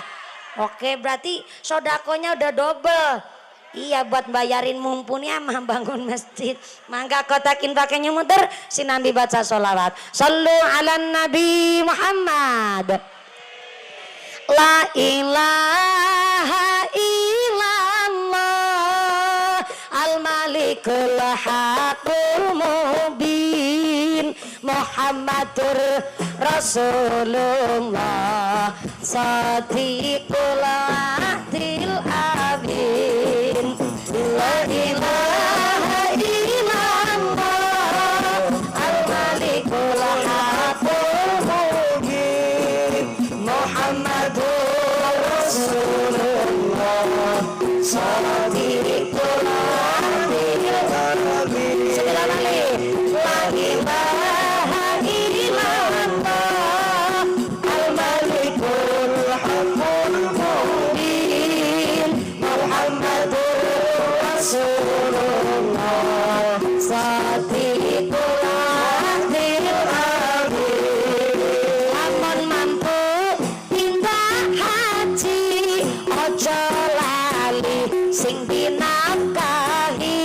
Oke berarti sodakonya udah double. Iya buat bayarin mumpuni ama bangun masjid. Mangga kotakin pakainya muter. Si Nabi baca sholawat. Sallu ala Nabi Muhammad. La ilaha illallah al-malikul haqqul mubin Muhammadur Rasulullah Sadiqul Adil Amin. La ilaha illallah al-malikul haqqul mubin Muhammadur Rasulullah Sadiqul Adil Amin. Sekali lagi. La ilaha illallah al-malikul haqqul mubin Muhammadur Rasulullah Sadiqul Adil Amin. Lamun mampu pindah haji ojo lali sing dinafkahi.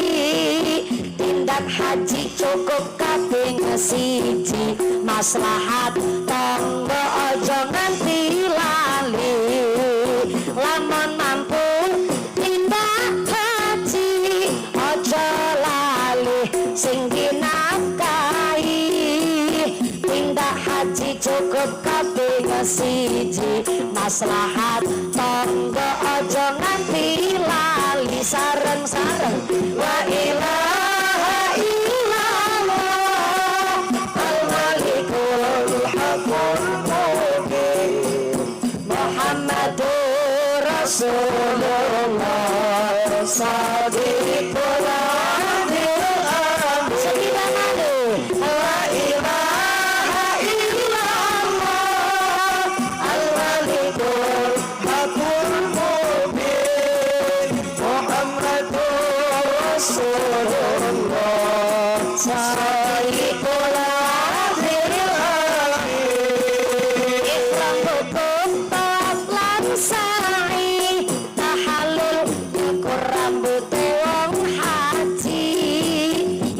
Tindak haji cukup kaping 1, maslahat tangga ojo nganti lali. Lamun mampu tindak haji ojo lali sing dinafkahi. Tindak haji cukup kaping 1, maslahat tonggo ojo nganti lali sareng-sareng la ilaha illallah al-malikul haqqul mubin Muhammadur Rasulullah sadiqul adil amin la ilaha illallah al-malikul haqqul mubin Muhammadur Rasulullah sadiqul adil amin ikram hukum lan sa'i tahalul ukur rambut wong haji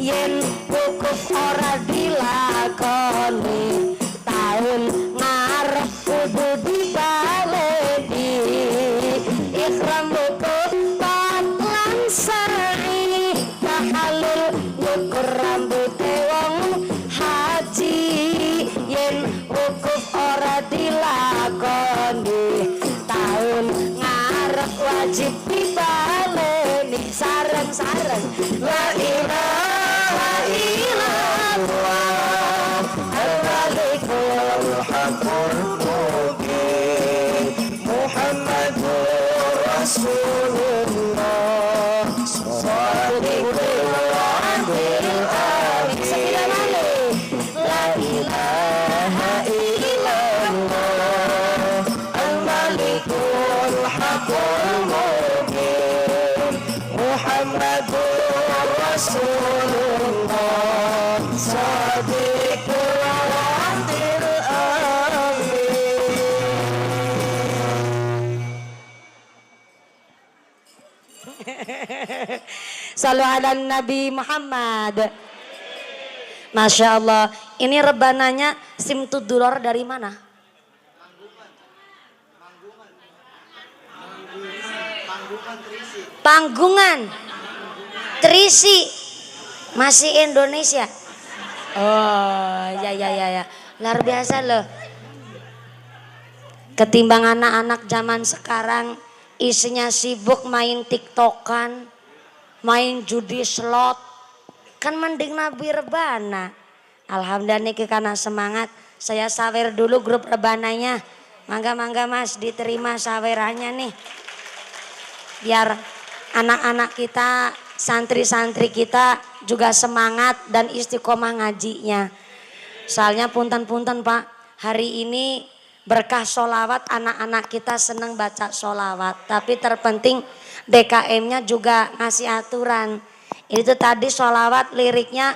yen wukuf ora dilakoni taun ngarep kudu dibaleni ikram wukuf lan sa'i tahalul ukur rambut wong haji yen wukuf ora dilakoni taun ngarep wajib dibaleni sareng-sareng la ilaha illallah al-malikul haqqul mubin Muhammadur Rasulullah sadiqul adil amin la ilaha illallah al-malikul haqqul mubin Muhammadur Rasulullah sadiqul adil amin Salu ala Nabi Muhammad. Masya Allah. Ini rebananya Simtuduror dari mana? Panggungan Trisi. Masih Indonesia. Oh ya. Luar biasa loh. Ketimbang anak-anak zaman sekarang isinya sibuk main tiktokan, main judi slot, kan mending Nabi rebana. Alhamdulillah niki karena semangat, saya sawer dulu grup rebananya. Mangga Mas diterima sawerannya nih. Biar anak-anak kita, santri-santri kita juga semangat dan istiqomah ngajinya. Soalnya punten-punten Pak, hari ini berkah sholawat, anak-anak kita senang baca sholawat. Tapi terpenting DKM-nya juga ngasih aturan. Itu tadi sholawat liriknya,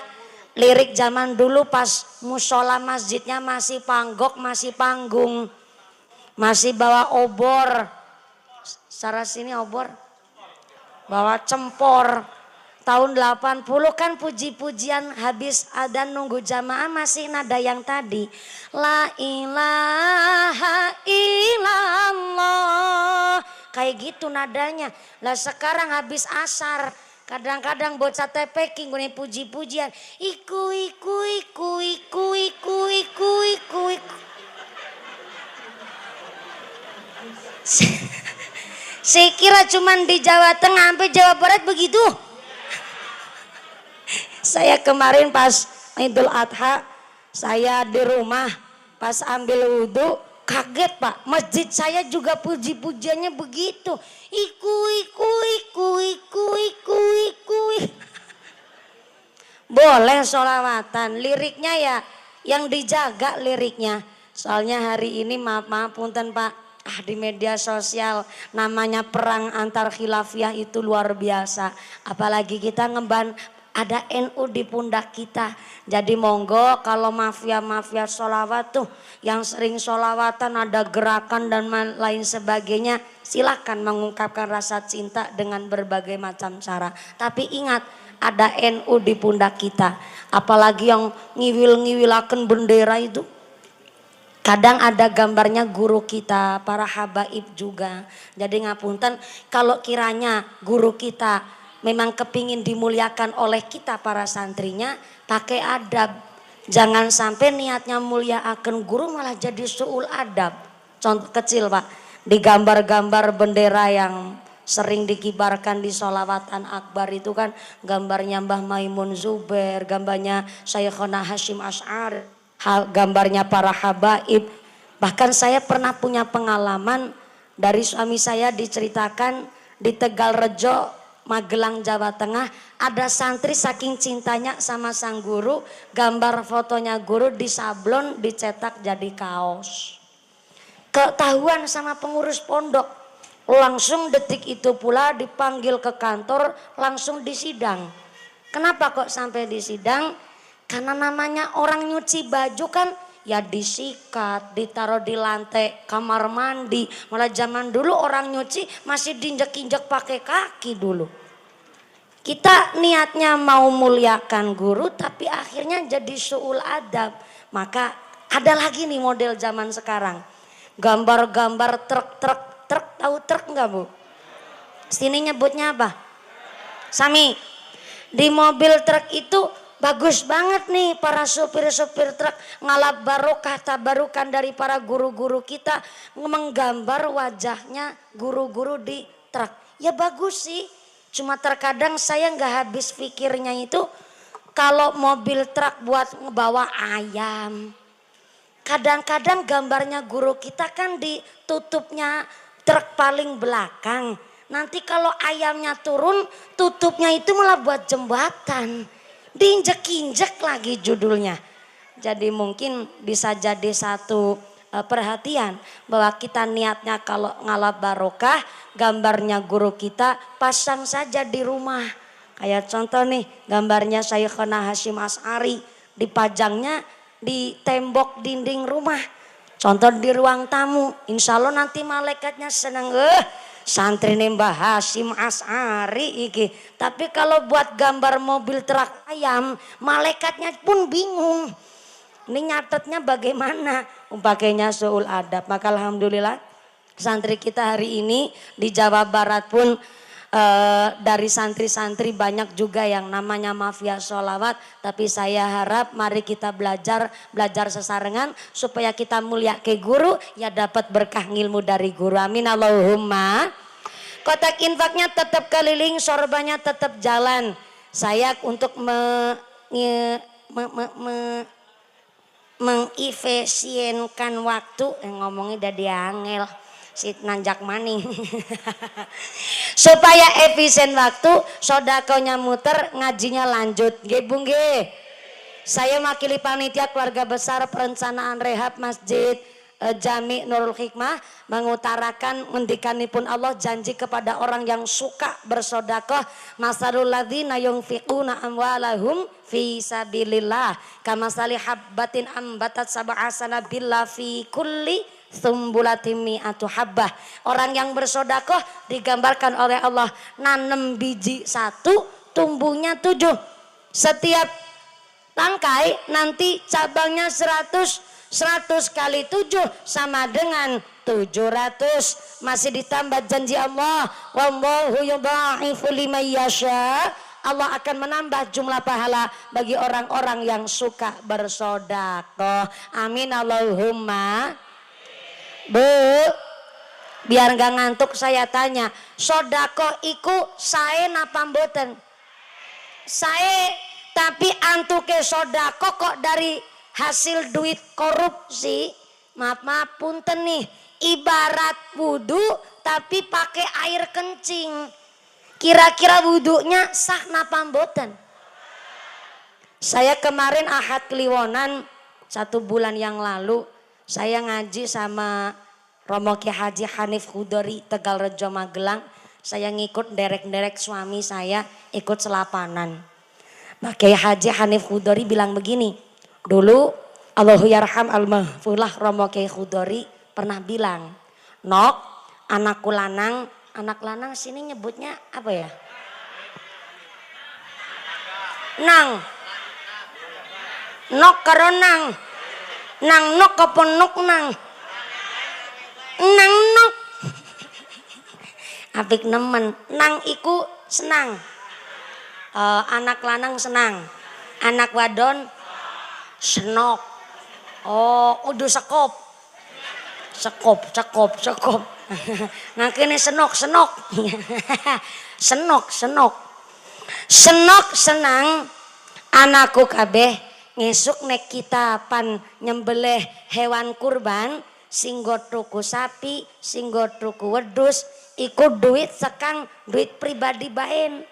lirik zaman dulu pas musola masjidnya masih panggok, masih panggung. Masih bawa obor. Sarah sini obor. Bawa cempor. Tahun 80 kan puji-pujian habis adzan nunggu jamaah masih nada yang tadi. La ilaha illallah. Kayak gitu nadanya. Lah sekarang habis asar. Kadang-kadang bocah tepeking gini puji-pujian. Iku. Saya kira cuman di Jawa Tengah sampai Jawa Barat begitu. Saya kemarin pas Idul Adha, saya di rumah pas ambil wudhu, kaget Pak. Masjid saya juga puji-pujiannya begitu. Iku. Boleh sholawatan, liriknya ya yang dijaga liriknya. Soalnya hari ini maaf punten Pak. Di media sosial namanya perang antar khilafiyah itu luar biasa. Apalagi kita ngemban ada NU di pundak kita. Jadi monggo kalau mafia-mafia sholawat tuh yang sering sholawatan ada gerakan dan lain sebagainya. Silakan mengungkapkan rasa cinta dengan berbagai macam cara. Tapi ingat ada NU di pundak kita. Apalagi yang ngiwil-ngiwilaken bendera itu. Kadang ada gambarnya guru kita, para habaib juga. Jadi ngapunten kalau kiranya guru kita memang kepingin dimuliakan oleh kita para santrinya, pakai adab. Jangan sampai niatnya mulia akan guru malah jadi suul adab. Contoh kecil Pak, di gambar-gambar bendera yang sering dikibarkan di sholawatan akbar itu kan gambarnya Mbah Maimun Zubair, gambarnya Syekhona Hashim Asy'ari, gambarnya para habaib. Bahkan saya pernah punya pengalaman dari suami saya diceritakan di Tegalrejo, Magelang, Jawa Tengah, ada santri saking cintanya sama sang guru, gambar fotonya guru disablon, dicetak jadi kaos. Ketahuan sama pengurus pondok, langsung detik itu pula dipanggil ke kantor, langsung disidang. Kenapa kok sampai disidang? Karena namanya orang nyuci baju kan ya disikat, ditaruh di lantai kamar mandi. Malah zaman dulu orang nyuci masih diinjek-injek pakai kaki dulu. Kita niatnya mau muliakan guru tapi akhirnya jadi su'ul adab. Maka ada lagi nih model zaman sekarang. Gambar-gambar truk, tahu truk enggak Bu? Sini nyebutnya apa? Sami. Di mobil truk itu bagus banget nih para supir-supir truk ngalap barokah tabarukan dari para guru-guru kita menggambar wajahnya guru-guru di truk. Ya bagus sih, cuma terkadang saya nggak habis pikirnya itu kalau mobil truk buat ngebawa ayam. Kadang-kadang gambarnya guru kita kan ditutupnya truk paling belakang. Nanti kalau ayamnya turun tutupnya itu malah buat jembatan. Diinjek-injek lagi judulnya. Jadi mungkin bisa jadi satu perhatian bahwa kita niatnya kalau ngalap barokah gambarnya guru kita pasang saja di rumah. Kayak contoh nih gambarnya Syekhona Hashim Asy'ari dipajangnya di tembok dinding rumah. Contoh di ruang tamu. Insya Allah nanti malaikatnya senang. Santri Mbah Hashim Asy'ari iki. Tapi kalau buat gambar mobil truk ayam, malaikatnya pun bingung. Ini nyatetnya bagaimana? Pakainya su'ul adab. Maka alhamdulillah santri kita hari ini di Jawa Barat pun dari santri-santri banyak juga yang namanya mafia sholawat. Tapi saya harap mari kita belajar sesarengan supaya kita mulia ke guru ya dapat berkah ilmu dari guru. Amin Allahumma. Kotak infaknya tetap keliling, sorbanya tetap jalan. Saya untuk mengefisienkan waktu ngomongnya dari angel si nanjak maning supaya efisien waktu sodakonya muter ngajinya lanjut nggih Bu nggih. Saya makili panitia keluarga besar perencanaan rehab Masjid Jami Nurul Hikmah mengutarakan ngendikanipun Allah janji kepada orang yang suka bersedekah masalul ladzina yunfiquna amwalahum fi sabilillah kamasali habbatin ambatat sab'a sanabillah fi kulli sumbulatin mi'atu habbah. Orang yang bersedekah digambarkan oleh Allah nanem biji 1 tumbuhnya 7. Setiap tangkai nanti cabangnya 100 kali 7 sama dengan 700. Masih ditambah janji Allah wallahu yudha'ifu liman yasha. Allah akan menambah jumlah pahala bagi orang-orang yang suka bersedekah. Amin Allahumma. Bu, biar gak ngantuk saya tanya, sedekah iku sae napa mboten? Sae, tapi antuke sedekah kok dari hasil duit korupsi. Maaf punten nih, ibarat wudu tapi pakai air kencing. Kira-kira wudunya sah napa mboten? Saya kemarin Ahad Kliwonan 1 bulan yang lalu saya ngaji sama Romo Ki Haji Hanif Khudori Tegalrejo Magelang. Saya ngikut derek-derek suami saya ikut selapanan. Nah Kiai Haji Hanif Khudori bilang begini, dulu Allahu yarham al-mahfulah Romo Kiai Khudori pernah bilang, nok anak lanang sini nyebutnya apa ya? Nang, nok karo nang nok apa nok nang nok apik nemen. Nang iku senang, anak lanang senang, anak wadon senok. Oh udah sekop cekop. Nah kene senok. Senok senang anakku kabeh ngesuk nek kita pan nyembelih hewan kurban singgo tuku sapi, singgo tuku wedhus iku duit sekang duit pribadi baen.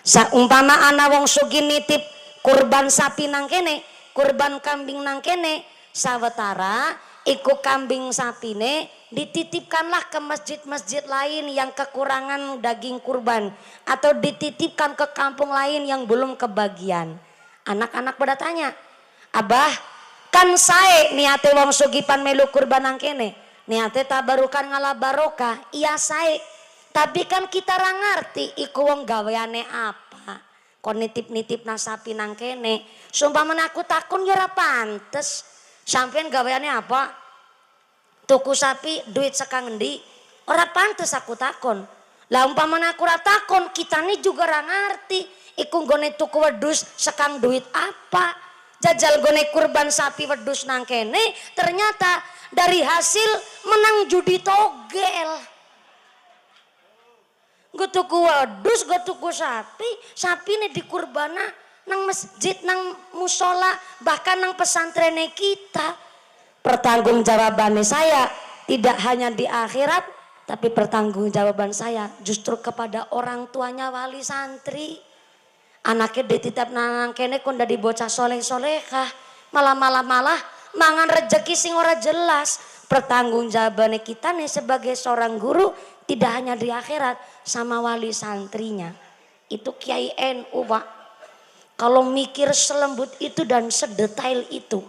Saumpama ana wong sugih nitip kurban sapi nang kene, kurban kambing nang kene, sawetara iku kambing sapine dititipkanlah ke masjid-masjid lain yang kekurangan daging kurban atau dititipkan ke kampung lain yang belum kebagian. Anak-anak pada tanya, "Abah, kan sae niate wong sugipan melu kurban nang kene, niate tabarukan ngalah barokah." Iya sae, tapi kan kita ra ngarti iku wong gaweane apa. Kon nitip-nitip nasapi nang kene, sumpamane aku takon ya ora pantes. Sampeyan gaweane apa? Tuku sapi duit sekang endi? Ora pantes aku takon. Lah umpamane aku ora takon, kitane juga ora ngarti iku nggone tuku wedhus sekang duit apa. Jajal gone kurban sapi wedhus nang kene, ternyata dari hasil menang judi togel. Gue tuku wedhus, gue tuku sapi ini dikurbana nang masjid, nang musola, bahkan nang pesantrene kita. Pertanggungjawabannya saya tidak hanya di akhirat, tapi pertanggungjawaban saya justru kepada orang tuanya wali santri. Anaknya dititip nang kene kon dadi bocah soleh-solehah, malah mangan rejeki sing ora jelas. Pertanggungjawabannya kita nih sebagai seorang guru tidak hanya di akhirat, sama wali santrinya. Itu Kiai NU, Pak. Kalau mikir selembut itu dan sedetail itu,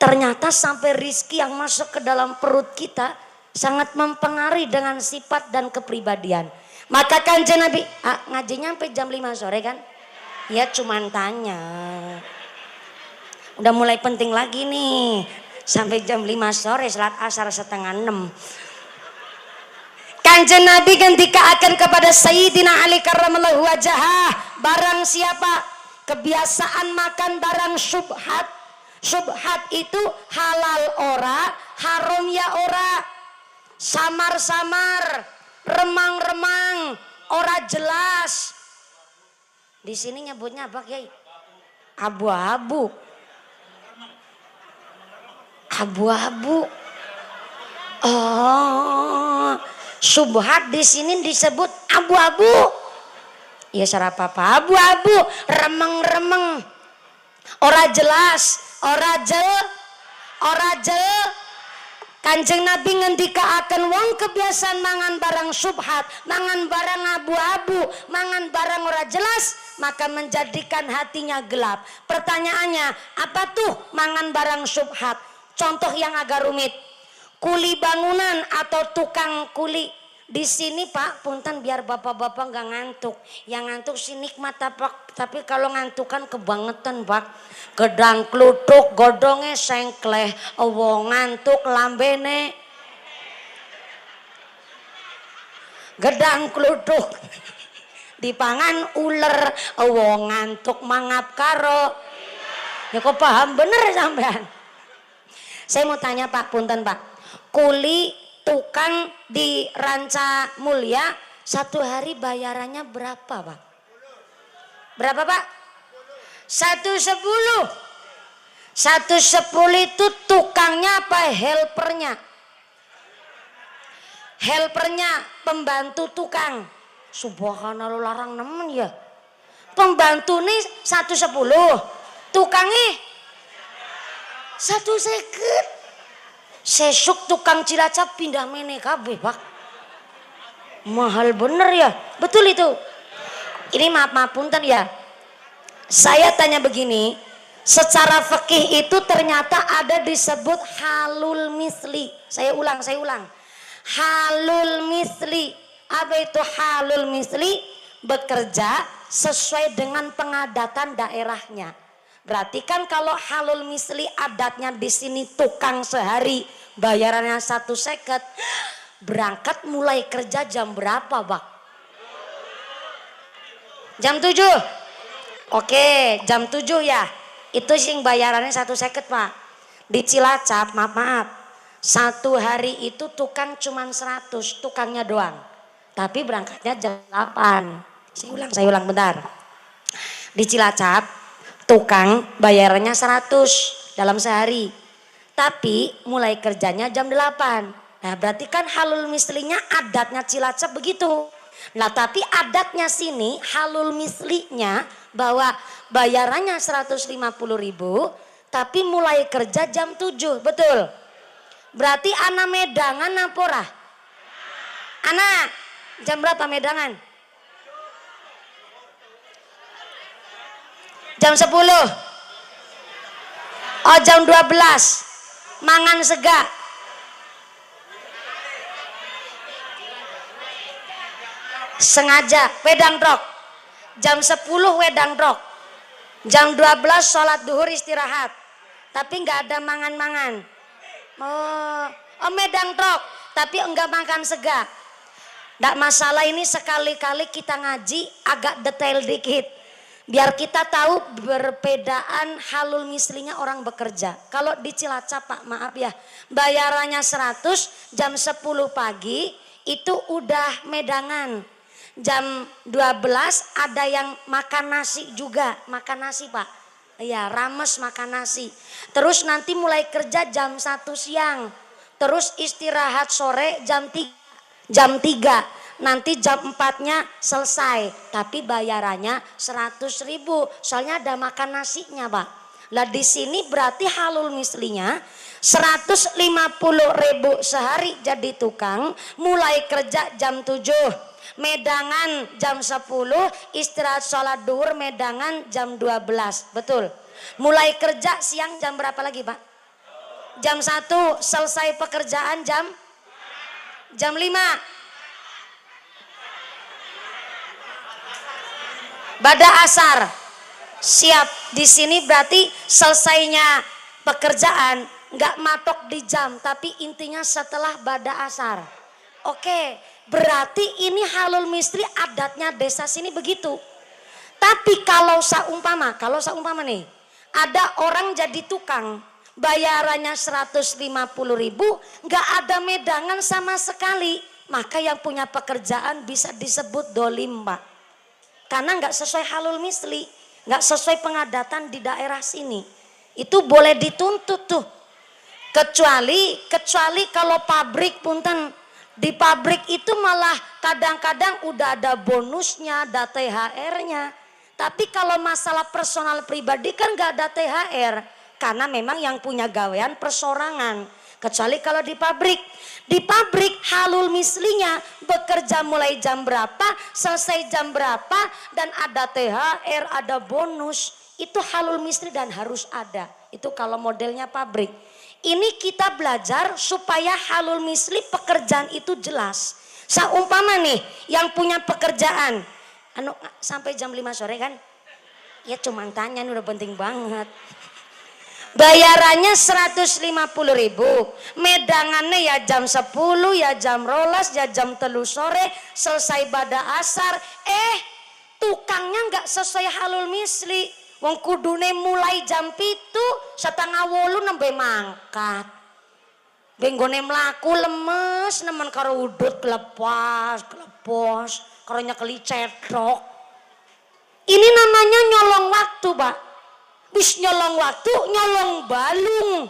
ternyata sampai rizki yang masuk ke dalam perut kita sangat mempengaruhi dengan sifat dan kepribadian. Maka Kanjeng Nabi, ngajinya sampai jam 5 sore kan? Ya cuman tanya. Udah mulai penting lagi nih. Sampai jam 5 sore salat asar 5:30. Kanjeng Nabi ketika akan kepada Sayyidina Ali karramallahu wajhah, barang siapa kebiasaan makan barang syubhat. Syubhat itu halal ora, haram ya ora, samar-samar, remang-remang, ora jelas. Di sini nyebutnya apa, Kiai? Abu-abu. Abu-abu. Oh, syubhat di sini disebut abu-abu. Ya serap apa? Abu-abu, remeng-remeng, ora jelas. Ora jel Kanjeng Nabi ngendika akan wong kebiasaan mangan barang syubhat, mangan barang abu-abu, mangan barang ora jelas, maka menjadikan hatinya gelap. Pertanyaannya, apa tuh mangan barang syubhat? Contoh yang agak rumit, kuli bangunan atau tukang kuli. Di sini Pak, punten biar bapak-bapak nggak ngantuk. Yang ngantuk sih nikmat Pak, tapi kalau ngantuk kan kebangetan Pak. Gedang kluthuk, godonge sengkleh, wong ngantuk lambene. Gedang kluthuk dipangan uler, wong ngantuk mangap karo. Ya kok paham bener sampean? Saya mau tanya Pak, punten Pak. Kuli tukang di Ranca Mulia satu hari bayarannya berapa Pak? Berapa Pak? 110. 110 itu tukangnya apa helpernya? Helpernya pembantu tukang. Subhanallah larang nemen ya. Pembantu nih 110, tukangnya 150. Sesuk tukang Cilacap pindah mene kabeh Pak. Mahal bener ya. Betul itu. Ini maaf punten ya. Saya tanya begini, secara fikih itu ternyata ada disebut halul misli. Saya ulang. Halul misli. Apa itu halul misli? Bekerja sesuai dengan pengadatan daerahnya. Berarti kan kalau halul misli adatnya di sini tukang sehari bayarannya 150, berangkat mulai kerja jam berapa Pak? Jam 7. Oke, jam 7 ya. Itu sing bayarannya 150 Pak. Di Cilacap, maaf. Satu hari itu tukang cuman 100, tukangnya doang. Tapi berangkatnya jam 8. Saya ulang bentar. Di Cilacap, tukang bayarannya 100 dalam sehari. Tapi mulai kerjanya jam 8. Nah berarti kan halul mislinya adatnya Cilacap begitu. Nah tapi adatnya sini halul mislinya bahwa bayarannya 150.000 tapi mulai kerja jam 7, betul? Berarti anak medangan apa ora? Anak jam berapa medangan? Jam 10. Oh jam 12. Mangan sega. Sengaja wedang drok. Jam 10 wedang drok. Jam 12 sholat duhur istirahat. Tapi nggak ada mangan-mangan. Oh medang drok. Tapi enggak makan sega. Nggak masalah, ini sekali-kali kita ngaji agak detail dikit. Biar kita tahu perbedaan halul mislinya orang bekerja. Kalau di Cilacap Pak, maaf ya, bayarannya 100, jam 10 pagi itu udah medangan. Jam 12 ada yang makan nasi juga, makan nasi Pak. Iya, rames makan nasi. Terus nanti mulai kerja jam 1 siang. Terus istirahat sore jam 3. Nanti jam 4-nya selesai, tapi bayarannya 100.000. Soalnya ada makan nasinya, Pak. Lah di sini berarti halul mislinya 150.000 sehari jadi tukang, mulai kerja jam 7, medangan jam 10, istirahat sholat duhur medangan jam 12, betul? Mulai kerja siang jam berapa lagi, Pak? Jam 1, selesai pekerjaan jam 5. Bada asar siap. Di sini berarti selesainya pekerjaan nggak matok di jam, tapi intinya setelah bada asar. Oke, berarti ini halul misli adatnya desa sini begitu. Tapi kalau seumpama nih ada orang jadi tukang bayarannya 150.000, nggak ada medangan sama sekali, maka yang punya pekerjaan bisa disebut dolim, Pak. Karena nggak sesuai halul misli, nggak sesuai pengadatan di daerah sini, itu boleh dituntut tuh. Kecuali kalau pabrik punten, di pabrik itu malah kadang-kadang udah ada bonusnya, ada THR-nya. Tapi kalau masalah personal pribadi kan nggak ada THR, karena memang yang punya gawean persorangan. Kecuali kalau di pabrik halul mislinya bekerja mulai jam berapa, selesai jam berapa, dan ada THR, ada bonus, itu halul misli dan harus ada. Itu kalau modelnya pabrik. Ini kita belajar supaya halul misli pekerjaan itu jelas. Seumpama nih yang punya pekerjaan sampai jam 5 sore kan, ya cuman tanya, ini udah penting banget. Bayarannya 150.000, medangannya ya jam 10, ya jam 12, ya jam 3 sore, selesai bada asar. Tukangnya nggak sesuai halul misli. Wong kudune mulai jam 7:30 nembe mangkat. Benggone mlaku lemes nemen karo udut klepos, karo nyekeli cedok. Ini namanya nyolong waktu, Pak. Bis nyolong waktu, nyolong balung.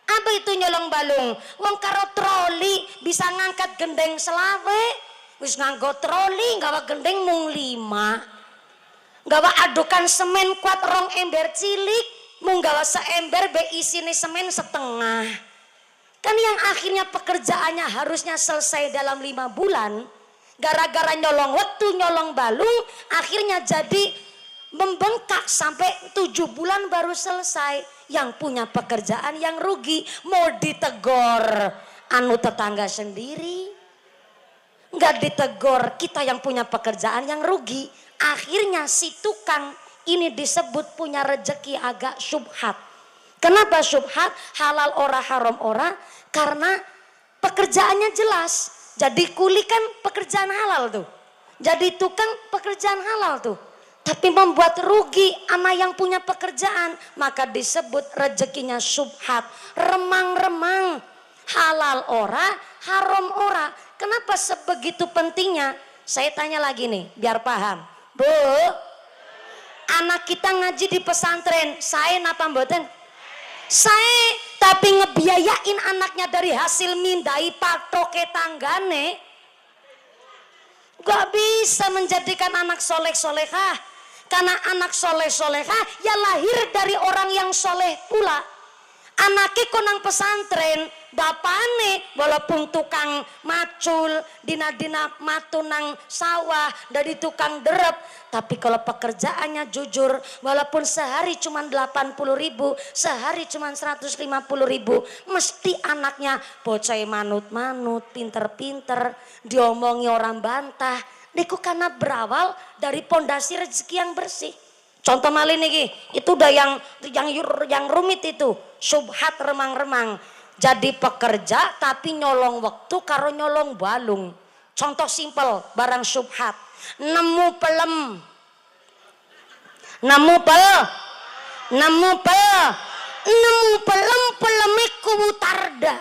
Apa itu nyolong balung? Wong karo troli bisa ngangkat gendeng selawe, wis nganggo troli gawa gendeng mung 5. Gawa adukan semen kuat 2 ember cilik, mung gawa seember be isine semen setengah. Kan yang akhirnya pekerjaannya harusnya selesai dalam 5 bulan, gara-gara nyolong waktu, nyolong balung, akhirnya jadi membengkak sampai 7 bulan baru selesai. Yang punya pekerjaan yang rugi, mau ditegor tetangga sendiri, nggak ditegor kita yang punya pekerjaan yang rugi. Akhirnya si tukang ini disebut punya rejeki agak syubhat. Kenapa syubhat? Halal ora haram ora, karena pekerjaannya jelas. Jadi kuli kan pekerjaan halal tuh, jadi tukang pekerjaan halal tuh, tapi membuat rugi sama yang punya pekerjaan, maka disebut rezekinya syubhat, remang-remang. halal ora, haram ora. Kenapa sebegitu pentingnya? Saya tanya lagi nih, biar paham. Bu, anak kita ngaji di pesantren, saya napa mboten? Saya, tapi ngebiayain anaknya dari hasil mindai patoke tanggane. Gak bisa menjadikan anak soleh solehah. Karena anak soleh solehah ya lahir dari orang yang soleh pula. Anaknya konang pesantren, bapane walaupun tukang macul, dina-dina matunang sawah, dari tukang derep, tapi kalau pekerjaannya jujur, walaupun sehari cuma 80.000, sehari cuma 150.000, mesti anaknya bocah manut-manut, pinter-pinter, diomongi orang bantah. Niku karena berawal dari pondasi rezeki yang bersih. Contoh malin nih, itu udah yang rumit itu, subhat remang-remang. Jadi pekerja tapi nyolong waktu karo nyolong balung. Contoh simpel, barang subhat. Nemu pelem pelemiku wutarda.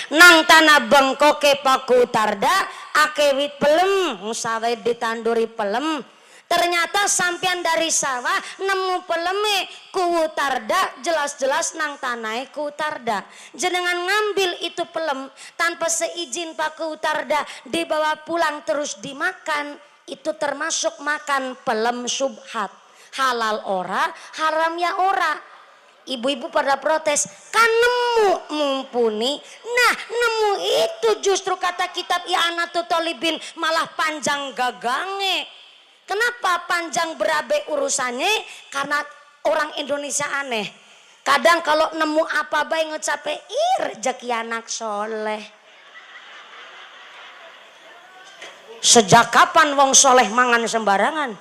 Nang tanah bengkoke paku tarda akewit pelem musawe ditanduri pelem. Ternyata sampean dari sawah nemu peleme ku tarda, jelas-jelas nang tanah ku tarda. Jenengan ngambil itu pelem tanpa seizin paku tarda, dibawa pulang terus dimakan, itu termasuk makan pelem subhat. Halal ora, haram ya ora. Ibu-ibu pada protes, kan nemu mumpuni. Nah, nemu itu justru kata kitab I'anatul Thalibin malah panjang gagange. Kenapa panjang berabe urusannya? Karena orang Indonesia aneh. Kadang kalau nemu apa baik ngecape, rezeki anak soleh. Sejak kapan wong soleh mangan sembarangan?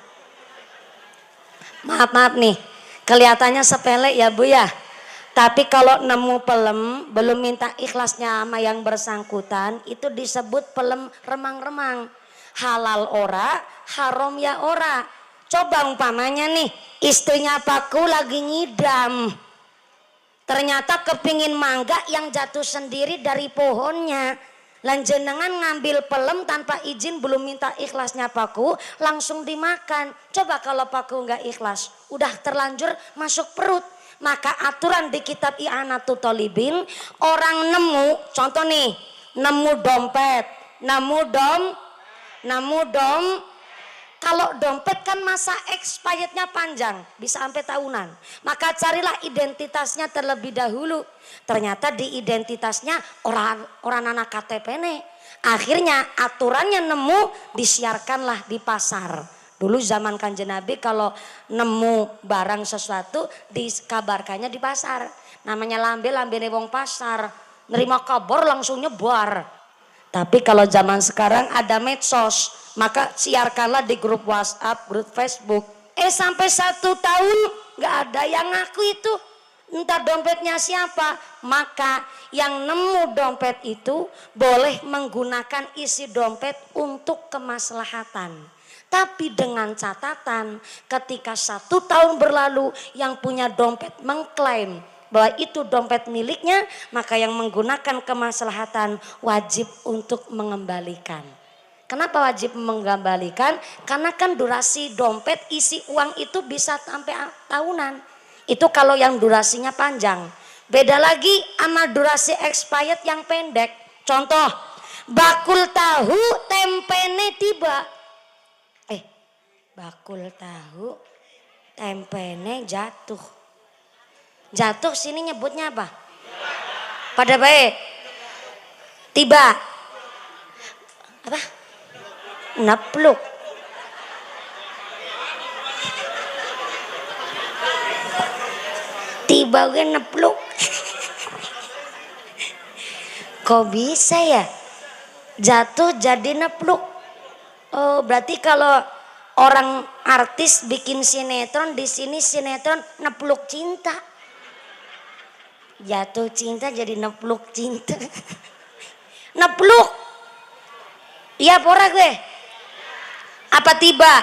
Maaf nih. Kelihatannya sepele ya Bu ya. Tapi kalau nemu pelem belum minta ikhlasnya sama yang bersangkutan, itu disebut pelem remang-remang. Halal ora, haram ya ora. Coba umpamanya nih, istrinya Paku lagi ngidam. Ternyata kepingin mangga yang jatuh sendiri dari pohonnya. Lanjenengan ngambil pelem tanpa izin, belum minta ikhlasnya Paku, langsung dimakan. Coba kalau Paku nggak ikhlas, udah terlanjur masuk perut. Maka aturan di kitab I'anatul Thalibin, orang nemu, contoh nih, nemu dompet, kalau dompet kan masa expirednya panjang, bisa sampai tahunan. Maka carilah identitasnya terlebih dahulu. Ternyata di identitasnya orang anak KTP nih. Akhirnya aturannya nemu, disiarkanlah di pasar. Dulu zaman Kanjeng Nabi kalau nemu barang sesuatu dikabarkannya di pasar. Namanya lambe wong pasar. Nerima kabar langsung nyebar. Tapi kalau zaman sekarang ada medsos, maka siarkanlah di grup WhatsApp, grup Facebook. Sampai 1 tahun nggak ada yang ngaku itu. Entah dompetnya siapa. Maka yang nemu dompet itu boleh menggunakan isi dompet untuk kemaslahatan. Tapi dengan catatan ketika 1 tahun berlalu yang punya dompet mengklaim bahwa itu dompet miliknya, maka yang menggunakan kemaslahatan wajib untuk mengembalikan. Kenapa wajib mengembalikan? Karena kan durasi dompet isi uang itu bisa sampai tahunan. Itu kalau yang durasinya panjang. Beda lagi sama durasi expired yang pendek. Contoh, bakul tahu tempene tiba. Bakul tahu tempene jatuh. Jatuh sini nyebutnya apa? Pada baik. Tiba. Apa? Nepluk. Tiba gue nepluk. Kok bisa ya? Jatuh jadi nepluk. Oh, berarti kalau orang artis bikin sinetron, di sini sinetron nepluk cinta. Jatuh cinta jadi nepluk cinta. Nepluk. Iya pora gue. Apa tiba?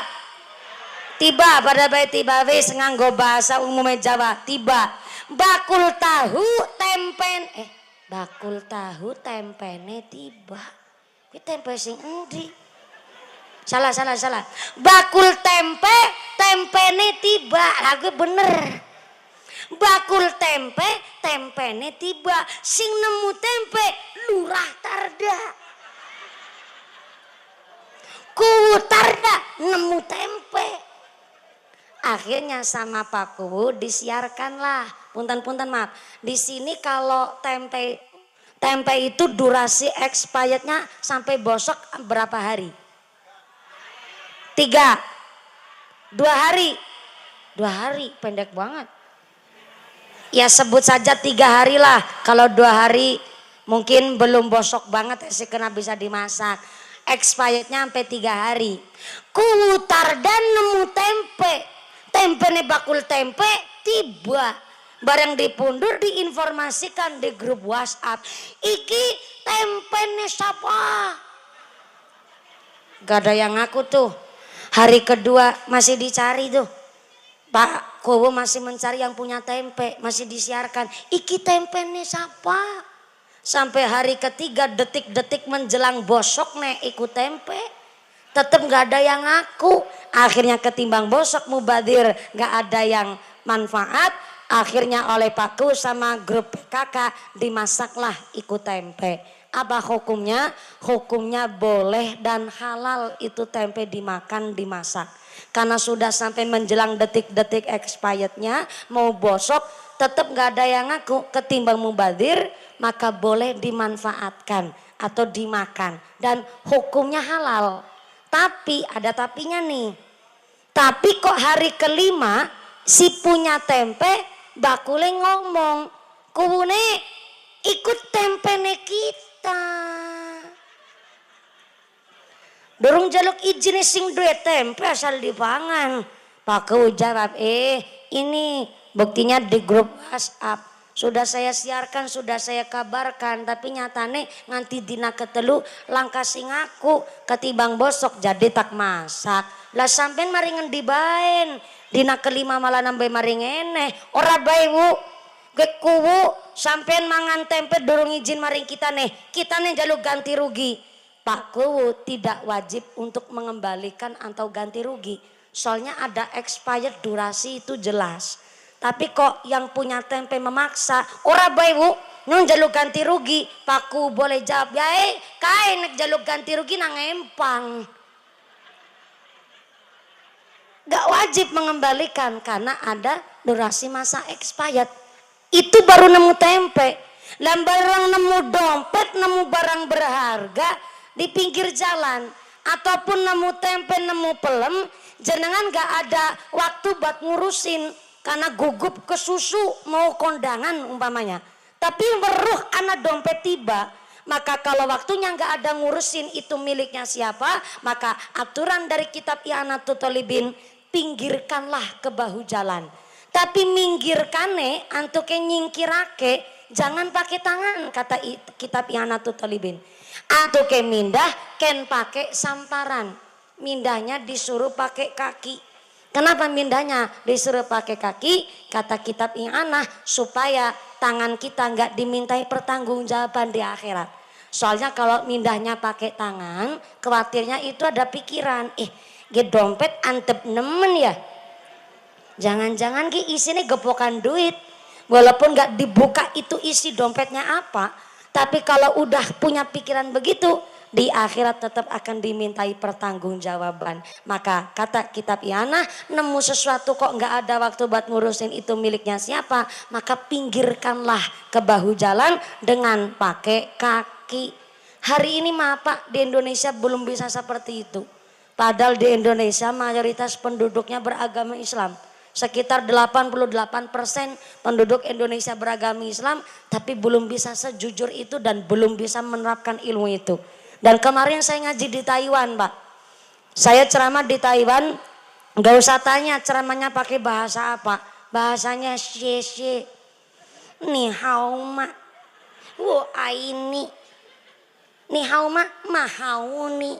Tiba pada baik tiba wis nganggo bahasa umumnya Jawa. Tiba bakul tahu tempen bakul tahu tempene tiba. Kuwi tempe sing endi? Salah. Bakul tempe tempene tiba. Lah kuwi bener. Bakul tempe tempene tiba. Sing nemu tempe lurah Tarda. Kuwu Tarda nemu tempe. Akhirnya sama Pak Kuwu disiarkanlah. Punten maaf. Di sini kalau tempe itu durasi expirednya sampai bosok berapa hari? 2 hari. 2 hari pendek banget. Ya sebut saja 3 hari lah. Kalau 2 hari mungkin belum bosok banget sih kena bisa dimasak. Expirednya sampai 3 hari. Kuwu Tarda nemu tempe. Tempene bakul tempe tiba. Barang dipundur diinformasikan di grup WhatsApp. Iki tempene siapa? Gak ada yang ngaku tuh. Hari kedua masih dicari tuh. Pak Kuwu masih mencari yang punya tempe. Masih disiarkan. Iki tempene siapa? Sampai hari ketiga detik-detik menjelang bosok nek ikut tempe. Tetap gak ada yang ngaku. Akhirnya ketimbang bosok mubadir gak ada yang manfaat. Akhirnya oleh Pak Kuwu sama grup PKK dimasaklah ikut tempe. Apa hukumnya? Hukumnya boleh dan halal itu tempe dimakan dimasak. Karena sudah sampai menjelang detik-detik expirednya mau bosok tetap gak ada yang ngaku. Ketimbang mubadir maka boleh dimanfaatkan atau dimakan. Dan hukumnya halal. Tapi ada tapinya nih. Tapi kok hari kelima si punya tempe bakule ngomong, kuwune ikut tempene kita. Dorong jaluk izin sing duwe tempe asal dipangan. Pak Kuwu jawab, ini buktinya di grup WhatsApp. Sudah saya siarkan, sudah saya kabarkan, tapi nyatane nganti dina ketelu langkah sing aku ketibang bosok jadi tak masak. Lah sampean mari ngendi baen. Dina kelima malah nambah mari ngeneh. Ora bae Wu. Ge Kuwu sampean mangan tempe durung izin maring kita nih. Kita nih jaluk ganti rugi. Pak Kuwu tidak wajib untuk mengembalikan atau ganti rugi. Soalnya ada expired durasi itu jelas. Tapi kok yang punya tempe memaksa, ora bae Wu, nun jaluk ganti rugi. Pak Kuwu boleh jawab, ya kae nek jaluk ganti rugi nang empang. Gak wajib mengembalikan karena ada durasi masa expired. Itu baru nemu tempe. Lambarang nemu dompet, nemu barang berharga di pinggir jalan. Ataupun nemu tempe, nemu pelem, jenengan gak ada waktu buat ngurusin. Karena gugup ke susu mau kondangan umpamanya. Tapi weruh anak dompet tiba. Maka kalau waktunya nggak ada ngurusin itu miliknya siapa. Maka aturan dari kitab I'anatul Thalibin, pinggirkanlah ke bahu jalan. Tapi minggirkane antuke nyingkirake. Jangan pakai tangan kata kitab I'anatul Thalibin. Antuke mindah ken pakai samparan. Mindahnya disuruh pakai kaki. Kenapa mindahnya disuruh pakai kaki? Kata kitab I'anah supaya tangan kita nggak dimintai pertanggungjawaban di akhirat. Soalnya kalau mindahnya pakai tangan, khawatirnya itu ada pikiran, dompet antep nemen ya. Jangan-jangan isinya gepokan duit. Walaupun nggak dibuka itu isi dompetnya apa, tapi kalau udah punya pikiran begitu, di akhirat tetap akan dimintai pertanggungjawaban. Maka kata kitab I'anah, nemu sesuatu kok nggak ada waktu buat ngurusin itu miliknya siapa, maka pinggirkanlah ke bahu jalan dengan pakai kaki. Hari ini mah Pak di Indonesia belum bisa seperti itu. Padahal di Indonesia mayoritas penduduknya beragama Islam. Sekitar 88% penduduk Indonesia beragama Islam, tapi belum bisa sejujur itu dan belum bisa menerapkan ilmu itu. Dan kemarin saya ngaji di Taiwan Pak. Saya ceramah di Taiwan, gak usah tanya ceramahnya pakai bahasa apa. Bahasanya xie ni hao ma wo aini ni hao ma hao ni.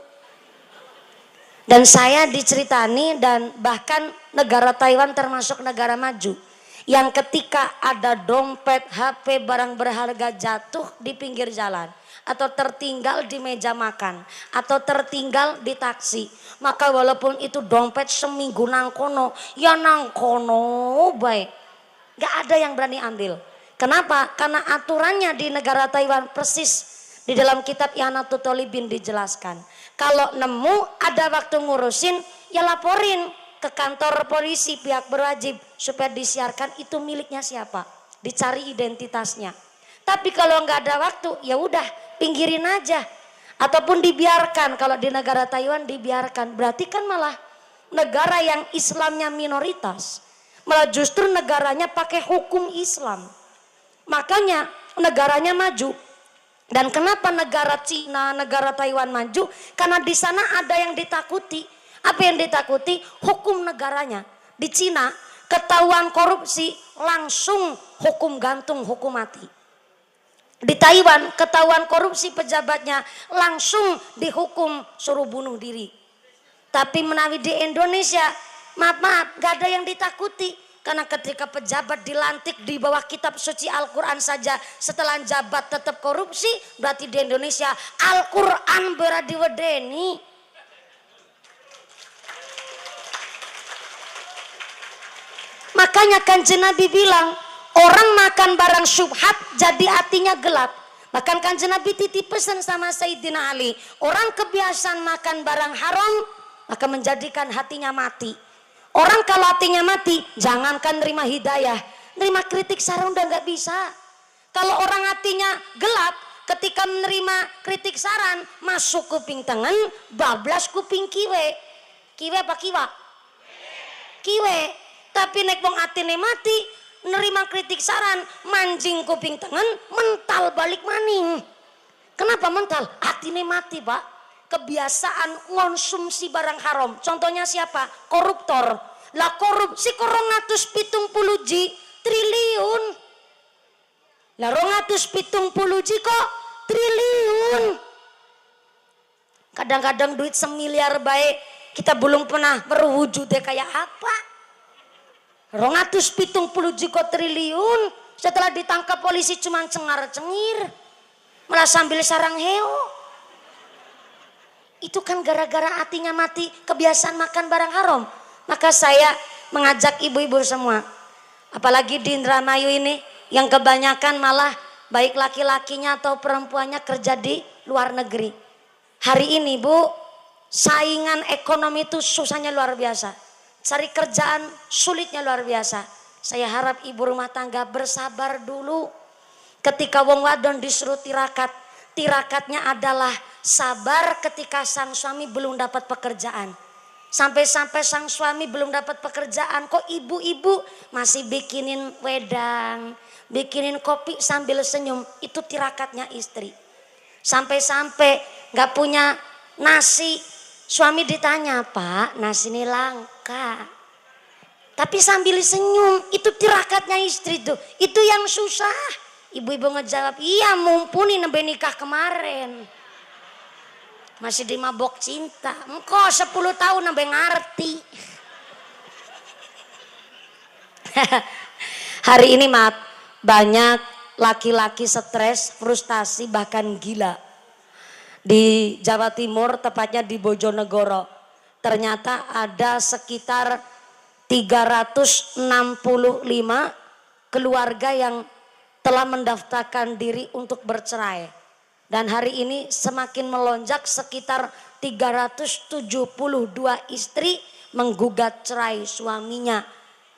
Dan saya diceritani dan bahkan negara Taiwan termasuk negara maju yang ketika ada dompet, HP, barang berharga jatuh di pinggir jalan atau tertinggal di meja makan atau tertinggal di taksi, maka walaupun itu dompet seminggu nangkono, ya nangkono baik, gak ada yang berani ambil. Kenapa? Karena aturannya di negara Taiwan persis di dalam kitab Ianatul Thalibin dijelaskan, kalau nemu ada waktu ngurusin ya laporin ke kantor polisi pihak berwajib supaya disiarkan itu miliknya siapa, dicari identitasnya. Tapi kalau nggak ada waktu ya udah pinggirin aja ataupun dibiarkan. Kalau di negara Taiwan dibiarkan, berarti kan malah negara yang Islamnya minoritas, malah justru negaranya pakai hukum Islam, makanya negaranya maju. Dan kenapa negara Cina, negara Taiwan maju? Karena di sana ada yang ditakuti. Apa yang ditakuti? Hukum negaranya. Di Cina, ketahuan korupsi langsung hukum gantung, hukum mati. Di Taiwan, ketahuan korupsi pejabatnya langsung dihukum suruh bunuh diri. Tapi menawi di Indonesia, maaf, gak ada yang ditakuti. Karena ketika pejabat dilantik di bawah kitab suci Al-Quran saja setelah jabat tetap korupsi, berarti di Indonesia Al-Quran beradi wedeni. Makanya Kanjeng Nabi bilang, orang makan barang syubhat jadi hatinya gelap. Bahkan Kanjeng Nabi titip pesan sama Sayyidina Ali, orang kebiasaan makan barang haram maka menjadikan hatinya mati. Orang kalau hatinya mati, jangankan nerima hidayah, nerima kritik saran udah gak bisa. Kalau orang hatinya gelap, ketika menerima kritik saran, masuk kuping tengen, bablas kuping kiwe. Kiwe apa kiwa? Kiwe. Tapi nek wong atine mati, nerima kritik saran, manjing kuping tengen, mental balik maning. Kenapa mental? Atine mati, Pak. Kebiasaan ngonsumsi barang haram. Contohnya siapa? Koruptor. Lah korupsi kok 270 triliun. Lah 270 kok triliun. Kadang-kadang duit semiliar baik kita belum pernah berwujudnya kayak apa. 270 kok triliun. Setelah ditangkap polisi cuman cengar-cengir, malah sambil sarang heo. Itu kan gara-gara hatinya mati, kebiasaan makan barang haram. Maka saya mengajak ibu-ibu semua, apalagi di Indramayu ini yang kebanyakan malah baik laki-lakinya atau perempuannya kerja di luar negeri. Hari ini Bu, saingan ekonomi itu susahnya luar biasa. Cari kerjaan sulitnya luar biasa. Saya harap ibu rumah tangga bersabar dulu. Ketika wong wadon disuruh tirakat, tirakatnya adalah sabar ketika sang suami belum dapat pekerjaan. Sampai-sampai sang suami belum dapat pekerjaan, kok ibu-ibu masih bikinin wedang, bikinin kopi sambil senyum. Itu tirakatnya istri. Sampai-sampai gak punya nasi, suami ditanya, Pak nasi ini langka, tapi sambil senyum. Itu tirakatnya istri tuh. Itu yang susah. Ibu-ibu ngejawab, iya mumpuni nembe nikah kemarin. Masih di mabok cinta. Engkau 10 tahun nembe ngerti. Hari ini maaf, banyak laki-laki stres, frustasi, bahkan gila. Di Jawa Timur, tepatnya di Bojonegoro, ternyata ada sekitar 365 keluarga yang telah mendaftarkan diri untuk bercerai. Dan hari ini semakin melonjak, sekitar 372 istri menggugat cerai suaminya.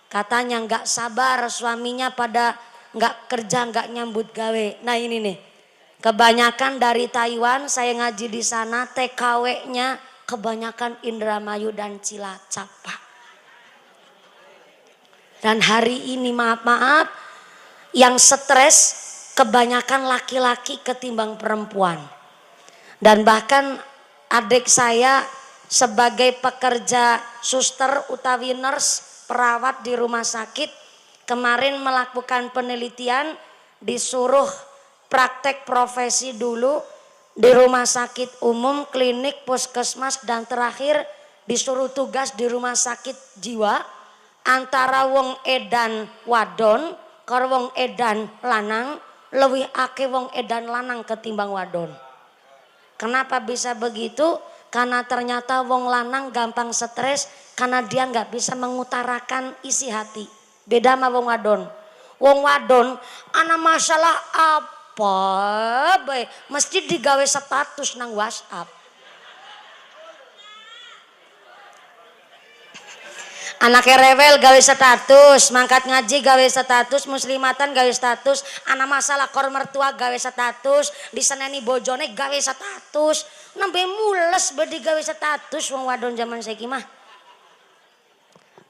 Katanya nggak sabar suaminya pada nggak kerja, nggak nyambut gawe. Nah ini nih, kebanyakan dari Taiwan, saya ngaji di sana, TKW-nya kebanyakan Indramayu dan Cilacap, Pak. Dan hari ini maaf, yang stres kebanyakan laki-laki ketimbang perempuan. Dan bahkan adik saya sebagai pekerja suster utawi nurse, perawat di rumah sakit, kemarin melakukan penelitian, disuruh praktek profesi dulu di rumah sakit umum, klinik, puskesmas, dan terakhir disuruh tugas di rumah sakit jiwa antara wong edan wadon karo wong edan lanang, lebih akeh wong edan lanang ketimbang wadon. Kenapa bisa begitu? Karena ternyata wong lanang gampang stres karena dia nggak bisa mengutarakan isi hati. Beda sama wong wadon. Wong wadon ana masalah apa bae mesti digawe status nang WhatsApp. Anaknya rewel gawe status, mangkat ngaji gawe status, muslimatan gawe status, anak masalah kor mertua gawe status, diseneni bojone gawe status, nembe mules bedi gawe status wong wadon zaman saiki mah.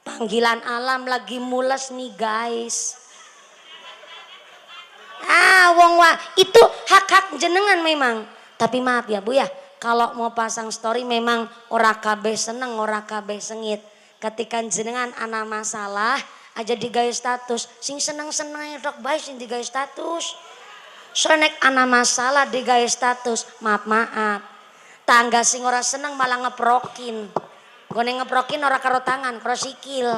Panggilan alam lagi mules nih guys. Wong itu hak-hak jenengan memang. Tapi maaf ya Bu ya, kalau mau pasang story memang ora kabeh seneng, ora kabeh sengit. Ketika jenengan ana masalah aja digawe status, sing seneng-seneng rok bae sing digawe status. Soalnya ana masalah digawe status, maaf. Tangga sing ora seneng malah ngeprokin. Gone ngeprokin ora karo tangan, karo sikil.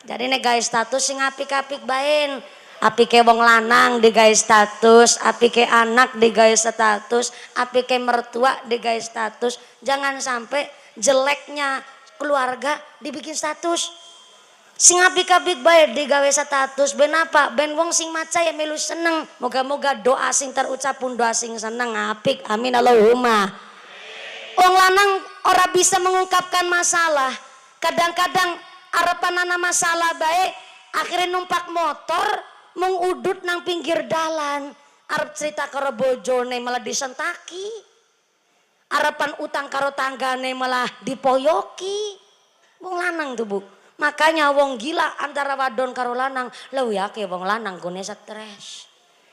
Jadi nek gawe status sing apik-apik baen. Apike wong lanang digawe status, apike anak digawe status, apike mertua digawe status. Jangan sampai jeleknya keluarga dibikin status. Sing apik-apik bae digawe status. Ben apa? Ben wong sing maca ya melu seneng. Moga-moga doa sing terucap pun doa sing seneng apik. Amin Allahumma. Wong lanang ora bisa mengungkapkan masalah. Kadang-kadang arepanana masalah bae akhirnya numpak motor mengudut nang pinggir dalan. Arep cerita karo bojone malah disentaki. Arepan utang karo tanggane malah dipoyoki. Wong lanang tuh Bu. Makanya wong gila antara wadon karo lanang. Leuwih akeh wong lanang gone stres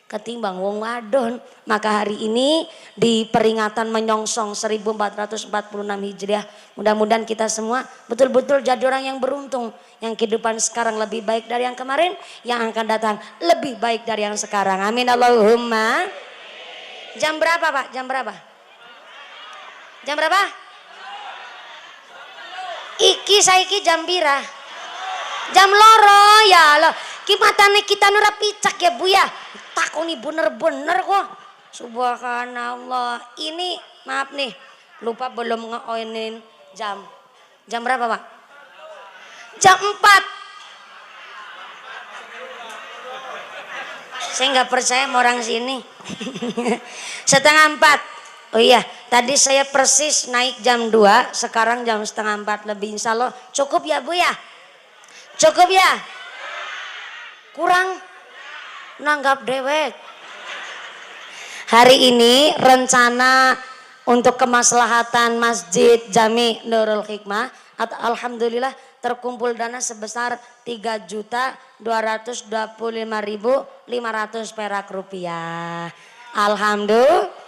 ketimbang wong wadon. Maka hari ini di peringatan menyongsong 1446 Hijriah, mudah-mudahan kita semua betul-betul jadi orang yang beruntung, yang kehidupan sekarang lebih baik dari yang kemarin, yang akan datang lebih baik dari yang sekarang. Amin Allahumma. Jam berapa Pak? Jam berapa? Jam berapa? Iki saiki jam pira? Jam loro ya lo. Ki matane kita nura picak ya Bu ya. Takoni bener-bener kok. Subhanallah. Ini maaf nih, lupa belum nge-onin jam. Jam berapa Pak? Jam 4. Saya nggak percaya sama orang sini. 3:30. Oh iya, tadi saya persis naik jam 2, sekarang jam 3:30 lebih. Insya Allah cukup ya Bu ya? Cukup ya? Kurang? Nanggap dewek. Hari ini rencana untuk kemaslahatan Masjid Jami Nurul Hikmah, alhamdulillah terkumpul dana sebesar 3.225.500 perak rupiah. Alhamdulillah.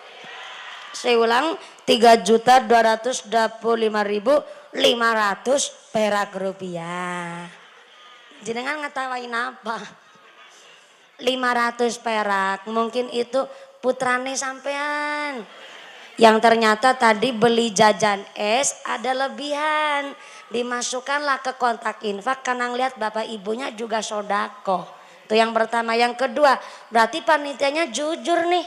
Saya ulang, 3.225.500 perak rupiah. Jenengan ngetawain apa? 500 perak, mungkin itu putrane sampean. Yang ternyata tadi beli jajan es ada lebihan. Dimasukkanlah ke kontak infak karena ngeliat bapak ibunya juga sodako. Itu yang pertama. Yang kedua, berarti panitianya jujur nih.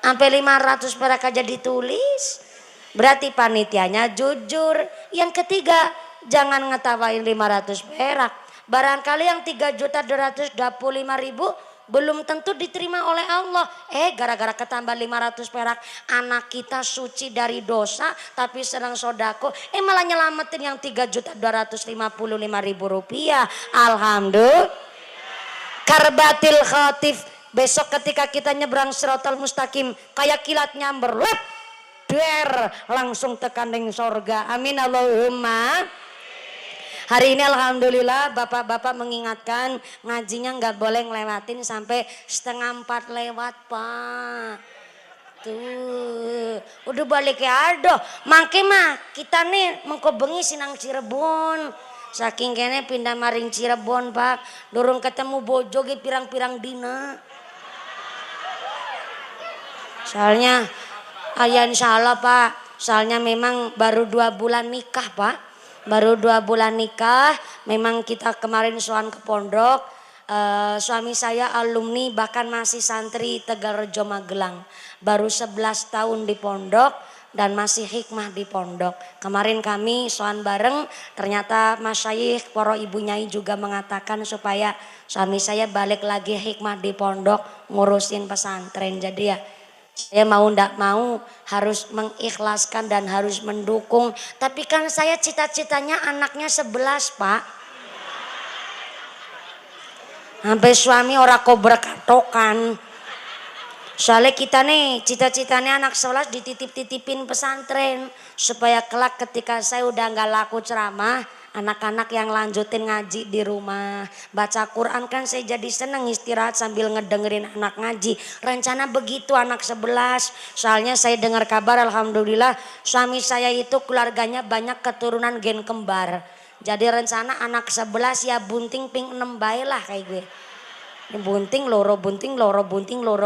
Sampai 500 perak aja ditulis. Berarti panitianya jujur. Yang ketiga, jangan ngetawain 500 perak. Barangkali yang 3.225.000 belum tentu diterima oleh Allah. Gara-gara ketambah 500 perak, anak kita suci dari dosa tapi senang sodako, malah nyelamatin yang 3.255.000 rupiah. Alhamdulillah. Karbatil khatif. Besok ketika kita nyebrang Siratal Mustaqim, kayak kilat nyamber, langsung tekandeng sorga. Amin Allahumma. Hari ini alhamdulillah bapak-bapak mengingatkan ngajinya nggak boleh ngelewatin sampai 3:30 lewat Pak. Tuh, udah balik ya aduh. Mangke mah kita nih mengko bengi sinang Cirebon. Saking kene pindah maring Cirebon Pak. Durung ketemu bojo ge pirang-pirang dina. Soalnya insya Allah Pak, Soalnya memang baru 2 bulan nikah Pak. Baru 2 bulan nikah. Memang kita kemarin soan ke pondok. Suami saya alumni bahkan masih santri Tegalrejo Magelang. Baru 11 tahun di pondok dan masih hikmah di pondok. Kemarin kami soan bareng, ternyata masyayikh, para ibu nyai juga mengatakan supaya suami saya balik lagi hikmah di pondok, ngurusin pesantren. Jadi ya saya mau ndak mau harus mengikhlaskan dan harus mendukung. Tapi kan saya cita-citanya anaknya 11 Pak. Sampai suami ora kok berkatokan. Soalnya kita nih cita-citanya anak 11 dititip-titipin pesantren. Supaya kelak ketika saya udah gak laku ceramah, anak-anak yang lanjutin ngaji di rumah. Baca Quran kan saya jadi seneng istirahat sambil ngedengerin anak ngaji. Rencana begitu anak 11. Soalnya saya dengar kabar alhamdulillah suami saya itu keluarganya banyak keturunan gen kembar. Jadi rencana anak 11 ya bunting ping 6 bae lah kayak gue. Bunting loro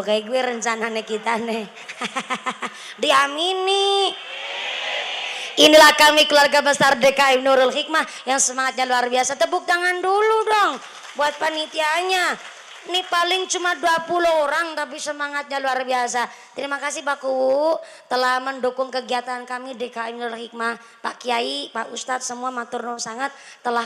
kayak gue rencananya kita nih. Diamini. Inilah kami keluarga besar DKM Nurul Hikmah yang semangatnya luar biasa. Tepuk tangan dulu dong buat panitianya. Ini paling cuma 20 orang tapi semangatnya luar biasa. Terima kasih Pak Kuwu telah mendukung kegiatan kami DKM Nurul Hikmah. Pak Kiai, Pak Ustadz semua matur nuwun sangat telah